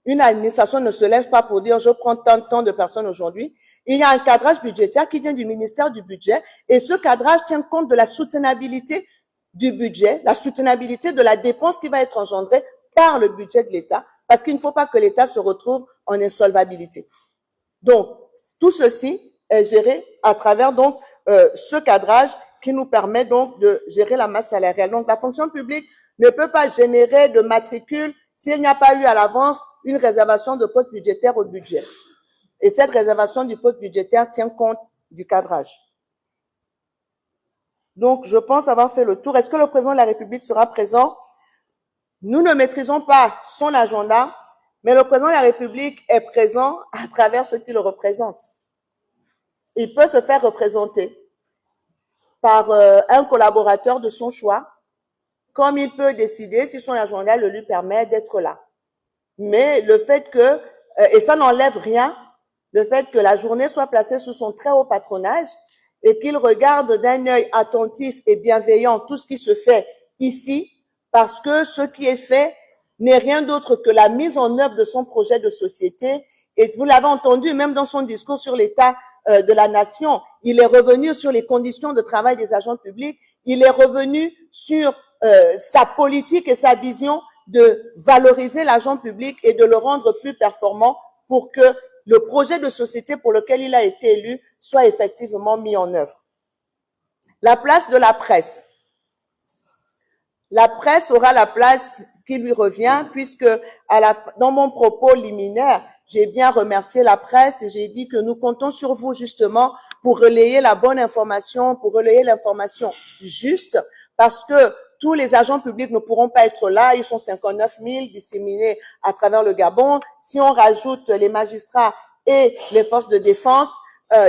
Une administration ne se lève pas pour dire je prends tant de personnes aujourd'hui. Il y a un cadrage budgétaire qui vient du ministère du budget et ce cadrage tient compte de la soutenabilité du budget, la soutenabilité de la dépense qui va être engendrée par le budget de l'État, parce qu'il ne faut pas que l'État se retrouve en insolvabilité. Donc, tout ceci est géré à travers donc ce cadrage qui nous permet donc de gérer la masse salariale. Donc, la fonction publique ne peut pas générer de matricule s'il n'y a pas eu à l'avance une réservation de poste budgétaire au budget. Et cette réservation du poste budgétaire tient compte du cadrage. Donc, je pense avoir fait le tour. Est-ce que le président de la République sera présent? Nous ne maîtrisons pas son agenda, mais le président de la République est présent à travers ceux qui le représentent. Il peut se faire représenter par un collaborateur de son choix, comme il peut décider si son agenda le lui permet d'être là. Mais le fait que, et ça n'enlève rien, le fait que la journée soit placée sous son très haut patronage et qu'il regarde d'un œil attentif et bienveillant tout ce qui se fait ici, parce que ce qui est fait n'est rien d'autre que la mise en œuvre de son projet de société Et vous l'avez entendu, même dans son discours sur l'état de la nation, il est revenu sur les conditions de travail des agents publics, il est revenu sur sa politique et sa vision de valoriser l'agent public et de le rendre plus performant pour que le projet de société pour lequel il a été élu soit effectivement mis en œuvre. La place de la presse. La presse aura la place qui lui revient puisque dans mon propos liminaire, j'ai bien remercié la presse et j'ai dit que nous comptons sur vous justement pour relayer la bonne information, pour relayer l'information juste, parce que tous les agents publics ne pourront pas être là. Ils sont 59 000 disséminés à travers le Gabon. Si on rajoute les magistrats et les forces de défense,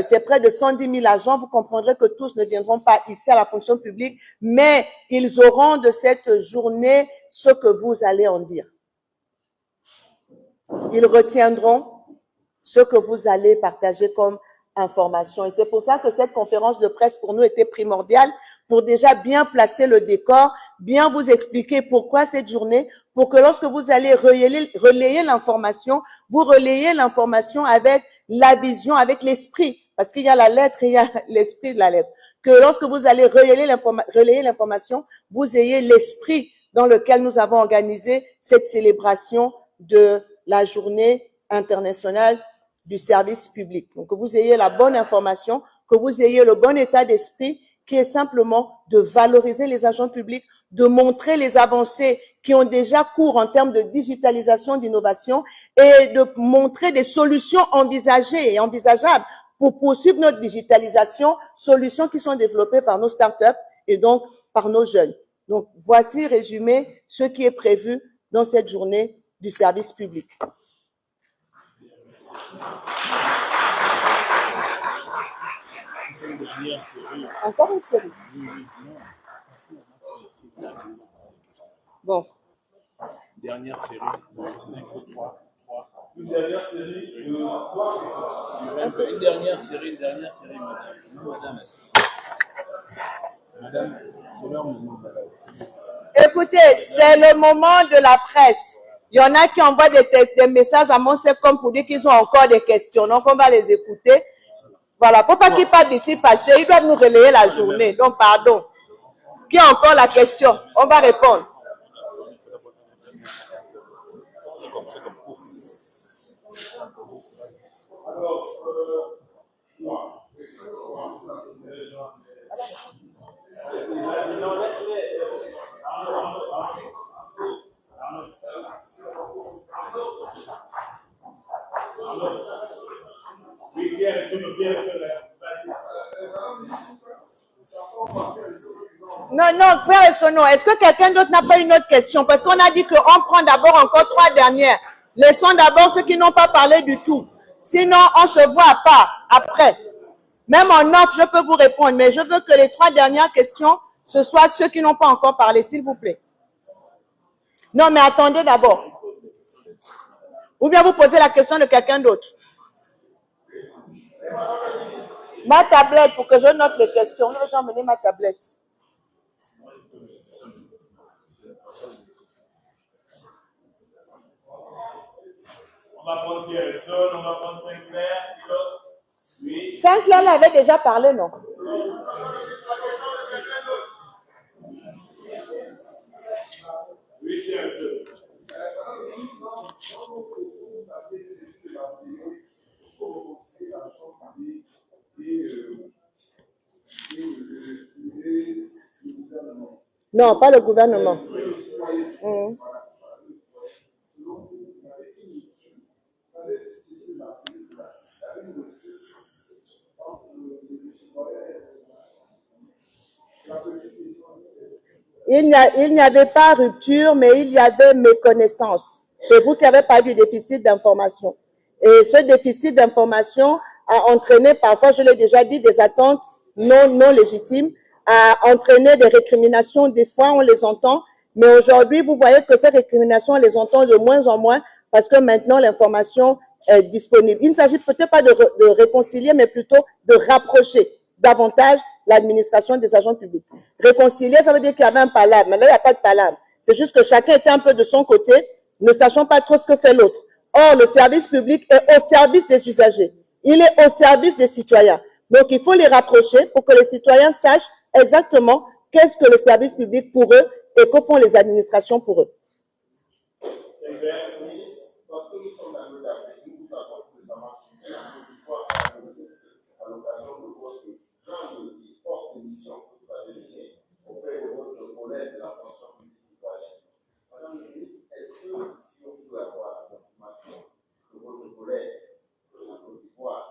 c'est près de 110 000 agents. Vous comprendrez que tous ne viendront pas ici à la fonction publique, mais ils auront de cette journée ce que vous allez en dire. Ils retiendront ce que vous allez partager comme information. Et c'est pour ça que cette conférence de presse pour nous était primordiale, pour déjà bien placer le décor, bien vous expliquer pourquoi cette journée, pour que lorsque vous allez relayer l'information, vous relayez l'information avec la vision, avec l'esprit, parce qu'il y a la lettre et il y a l'esprit de la lettre. Que lorsque vous allez relayer l'information, vous ayez l'esprit dans lequel nous avons organisé cette célébration de la journée internationale du service public. Donc, que vous ayez la bonne information, que vous ayez le bon état d'esprit, qui est simplement de valoriser les agents publics, de montrer les avancées qui ont déjà cours en termes de digitalisation, d'innovation, et de montrer des solutions envisagées et envisageables pour poursuivre notre digitalisation, solutions qui sont développées par nos startups et donc par nos jeunes. Donc, voici résumé ce qui est prévu dans cette journée du service public. Encore une série. Bon. Dernière série, 5 ou 3. Une dernière série de 3 questions. Une dernière série, madame. Non, madame. Madame, c'est leur moment, madame. Écoutez, c'est le moment de la presse. Il y en a qui envoient des messages à mon comme pour dire qu'ils ont encore des questions. Donc, on va les écouter. Voilà. Faut pas qu'ils partent d'ici fâchés. Ils doivent nous relayer la journée. Donc, pardon. Qui a encore la question? On va répondre. Alors, Non, Père Essono, est-ce que quelqu'un d'autre n'a pas une autre question? Parce qu'on a dit qu'on prend d'abord encore 3 dernières. Laissons d'abord ceux qui n'ont pas parlé du tout. Sinon, on se voit à part après. Même en off, je peux vous répondre, mais je veux que les 3 dernières questions, ce soient ceux qui n'ont pas encore parlé, s'il vous plaît. Non, mais attendez d'abord. Ou bien vous posez la question de quelqu'un d'autre. Ma tablette, pour que je note les questions. Je vais emmener ma tablette. on va prendre Pierre-Son, on va prendre Sinclair, et l'autre. Oui. Sinclair l'avait déjà parlé, non? Oui, Pierre-Son. Non, pas le gouvernement. Il n'y avait pas rupture, mais il y avait méconnaissance. C'est vous qui avez parlé du déficit d'information. Et ce déficit d'information a entraîné parfois, je l'ai déjà dit, des attentes non légitimes, a entraîné des récriminations. Des fois, on les entend, mais aujourd'hui, vous voyez que ces récriminations, on les entend de moins en moins parce que maintenant, l'information est disponible. Il ne s'agit peut-être pas de réconcilier, mais plutôt de rapprocher davantage l'administration des agents publics. Réconcilier, ça veut dire qu'il y avait un palabre. Mais là, il n'y a pas de palabre. C'est juste que chacun était un peu de son côté, ne sachant pas trop ce que fait l'autre. Or, le service public est au service des usagers. Il est au service des citoyens. Donc, il faut les rapprocher pour que les citoyens sachent exactement qu'est-ce que le service public pour eux et que font les administrations pour eux. C'est clair, ministre, parce que nous sommes dans le d'Afrique, nous vous avons récemment suivi un auditoire à l'occasion de votre grande et forte émission que vous avez menée auprès de votre collègue de la fonction publique citoyenne. Madame le ministre, est-ce que si on peut avoir la confirmation de votre collègue de la Côte d'Ivoire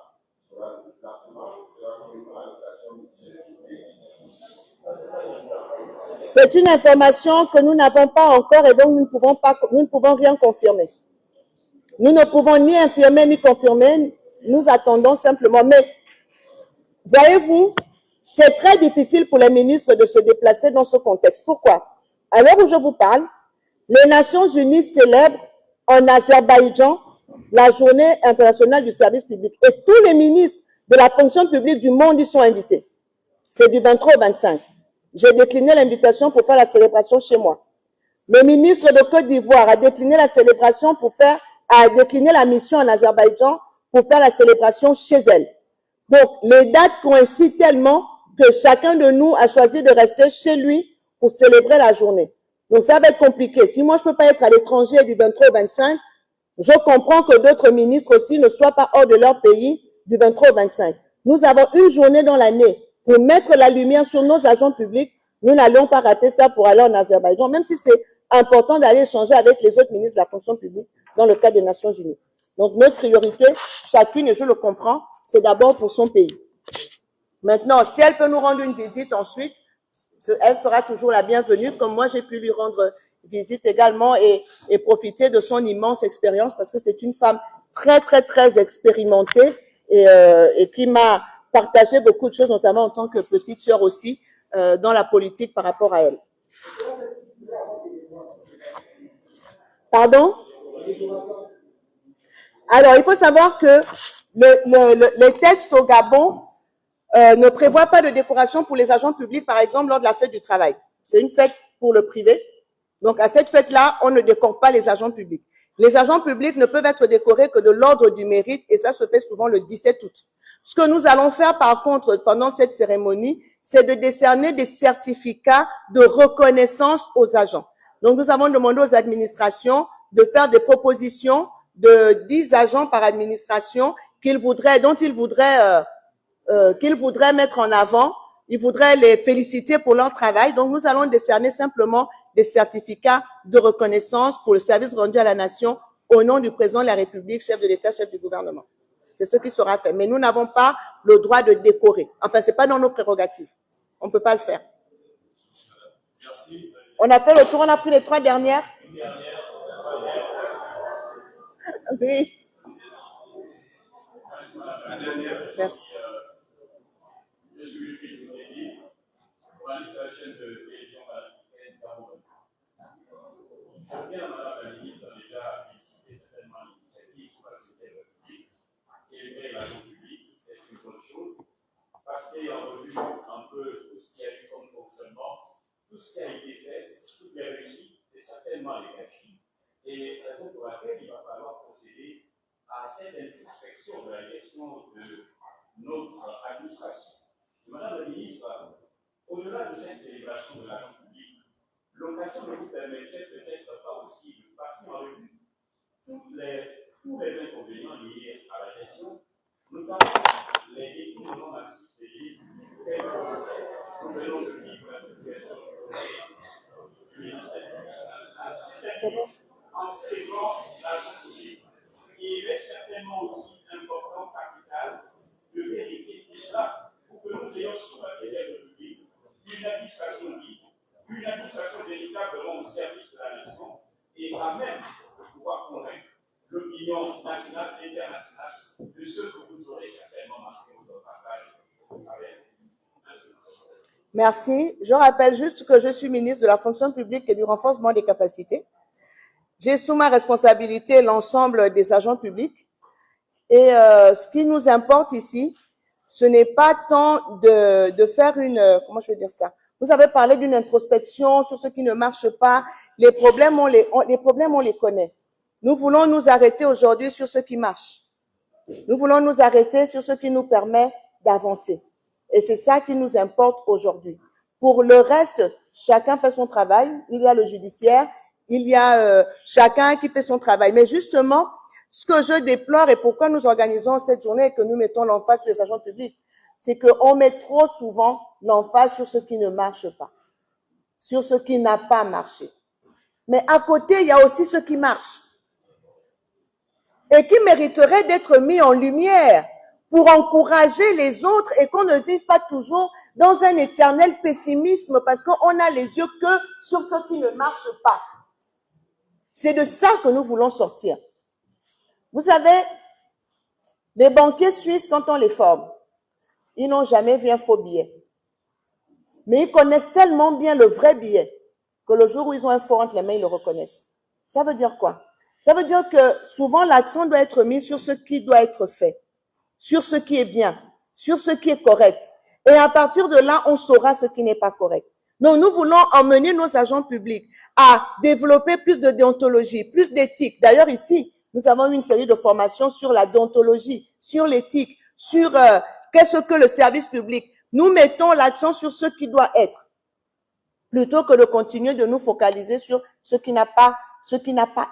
sera le déplacement, sera présent à l'occasion de ce C'est une information que nous n'avons pas encore et donc nous ne pouvons rien confirmer. Nous ne pouvons ni infirmer ni confirmer, nous attendons simplement. Mais, voyez-vous, c'est très difficile pour les ministres de se déplacer dans ce contexte. Pourquoi? À l'heure où je vous parle, les Nations Unies célèbrent en Azerbaïdjan la journée internationale du service public. Et tous les ministres de la fonction publique du monde y sont invités. C'est du 23 au 25. J'ai décliné l'invitation pour faire la célébration chez moi. Le ministre de Côte d'Ivoire a décliné la célébration a décliné la mission en Azerbaïdjan pour faire la célébration chez elle. Donc, les dates coïncident tellement que chacun de nous a choisi de rester chez lui pour célébrer la journée. Donc, ça va être compliqué. Si moi, je peux pas être à l'étranger du 23 au 25, je comprends que d'autres ministres aussi ne soient pas hors de leur pays du 23 au 25. Nous avons une journée dans l'année pour mettre la lumière sur nos agents publics. Nous n'allons pas rater ça pour aller en Azerbaïdjan, même si c'est important d'aller échanger avec les autres ministres de la fonction publique dans le cadre des Nations Unies. Donc, notre priorité, chacune, et je le comprends, c'est d'abord pour son pays. Maintenant, si elle peut nous rendre une visite ensuite, elle sera toujours la bienvenue, comme moi j'ai pu lui rendre visite également et profiter de son immense expérience parce que c'est une femme très, très, très expérimentée et qui m'a partagé beaucoup de choses, notamment en tant que petite sœur aussi, dans la politique par rapport à elle. Pardon? Alors, il faut savoir que les textes au Gabon ne prévoient pas de décoration pour les agents publics, par exemple, lors de la fête du travail. C'est une fête pour le privé. Donc, à cette fête-là, on ne décore pas les agents publics. Les agents publics ne peuvent être décorés que de l'ordre du mérite et ça se fait souvent le 17 août. Ce que nous allons faire, par contre, pendant cette cérémonie, c'est de décerner des certificats de reconnaissance aux agents. Donc, nous avons demandé aux administrations de faire des propositions de 10 agents par administration dont ils voudraient mettre en avant. Ils voudraient les féliciter pour leur travail. Donc, nous allons décerner simplement des certificats de reconnaissance pour le service rendu à la nation au nom du président de la République, chef de l'État, chef du gouvernement. C'est ce qui sera fait. Mais nous n'avons pas le droit de décorer. Enfin, c'est pas dans nos prérogatives. On ne peut pas le faire. Merci. On a fait le tour, on a pris les 3 dernières. Oui. Merci. Je suis le fils de Dédé, journaliste à la chaîne de télévision africaine Cameroun. Je viens à Madame la ministre a déjà félicité certainement l'initiative pour la Société République. Célébrer l'agent public, c'est une bonne chose. Passer en revue un peu tout ce qui a eu comme fonctionnement, tout ce qui a été fait, toutes les réussites et certainement les gâchis. Et raison pour laquelle il va falloir procéder à cette introspection de la gestion de notre administration. Madame la ministre, au-delà de cette célébration de l'agent public, l'occasion ne vous permettrait peut-être pas aussi de passer en revue tous les inconvénients liés à la gestion, notamment les détournements massifs des livres tels que nous venons de vivre la situation du ministère. En célébrant l'agent public, il est certainement aussi important, capital, de vérifier tout cela pour que nous ayons sous la République une administration libre, une administration véritablement au service de la nation et à même de pouvoir convaincre l'opinion nationale et internationale de ce que vous aurez certainement marqué votre passage avec. Merci. Je rappelle juste que je suis ministre de la fonction publique et du renforcement des capacités. J'ai sous ma responsabilité l'ensemble des agents publics. Et ce qui nous importe ici, ce n'est pas tant de faire comment je vais dire ça. Vous avez parlé d'une introspection sur ce qui ne marche pas. Les problèmes, on les connaît. Nous voulons nous arrêter aujourd'hui sur ce qui marche. Nous voulons nous arrêter sur ce qui nous permet d'avancer. Et c'est ça qui nous importe aujourd'hui. Pour le reste, chacun fait son travail. Il y a le judiciaire, il y a chacun qui fait son travail. Mais justement, ce que je déplore et pourquoi nous organisons cette journée et que nous mettons l'emphase sur les agents publics, c'est qu'on met trop souvent l'emphase sur ce qui ne marche pas, sur ce qui n'a pas marché. Mais à côté, il y a aussi ce qui marche et qui mériterait d'être mis en lumière pour encourager les autres et qu'on ne vive pas toujours dans un éternel pessimisme parce qu'on a les yeux que sur ce qui ne marche pas. C'est de ça que nous voulons sortir. Vous savez, les banquiers suisses, quand on les forme, ils n'ont jamais vu un faux billet. Mais ils connaissent tellement bien le vrai billet que le jour où ils ont un faux entre les mains, ils le reconnaissent. Ça veut dire quoi? Ça veut dire que souvent l'accent doit être mis sur ce qui doit être fait, sur ce qui est bien, sur ce qui est correct. Et à partir de là, on saura ce qui n'est pas correct. Donc, nous voulons emmener nos agents publics à développer plus de déontologie, plus d'éthique. D'ailleurs, ici, nous avons eu une série de formations sur la déontologie, sur l'éthique, sur qu'est-ce que le service public. Nous mettons l'accent sur ce qui doit être, plutôt que de continuer de nous focaliser sur ce qui n'a pas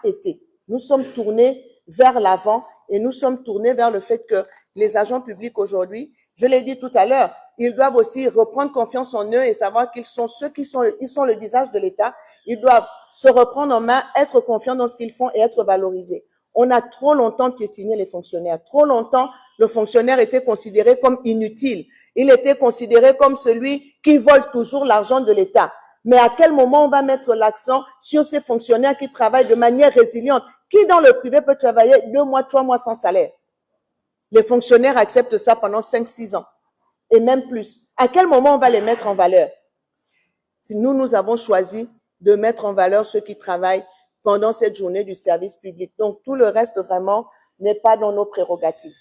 été. Nous sommes tournés vers l'avant et nous sommes tournés vers le fait que les agents publics aujourd'hui, je l'ai dit tout à l'heure, ils doivent aussi reprendre confiance en eux et savoir qu'ils sont ils sont le visage de l'État. Ils doivent se reprendre en main, être confiants dans ce qu'ils font et être valorisés. On a trop longtemps piétiné les fonctionnaires. Trop longtemps, le fonctionnaire était considéré comme inutile. Il était considéré comme celui qui vole toujours l'argent de l'État. Mais à quel moment on va mettre l'accent sur ces fonctionnaires qui travaillent de manière résiliente? Qui dans le privé peut travailler 2 mois, 3 mois sans salaire? Les fonctionnaires acceptent ça pendant 5-6 ans. Et même plus. À quel moment on va les mettre en valeur? Si nous avons choisi de mettre en valeur ceux qui travaillent pendant cette journée du service public. Donc, tout le reste, vraiment, n'est pas dans nos prérogatives.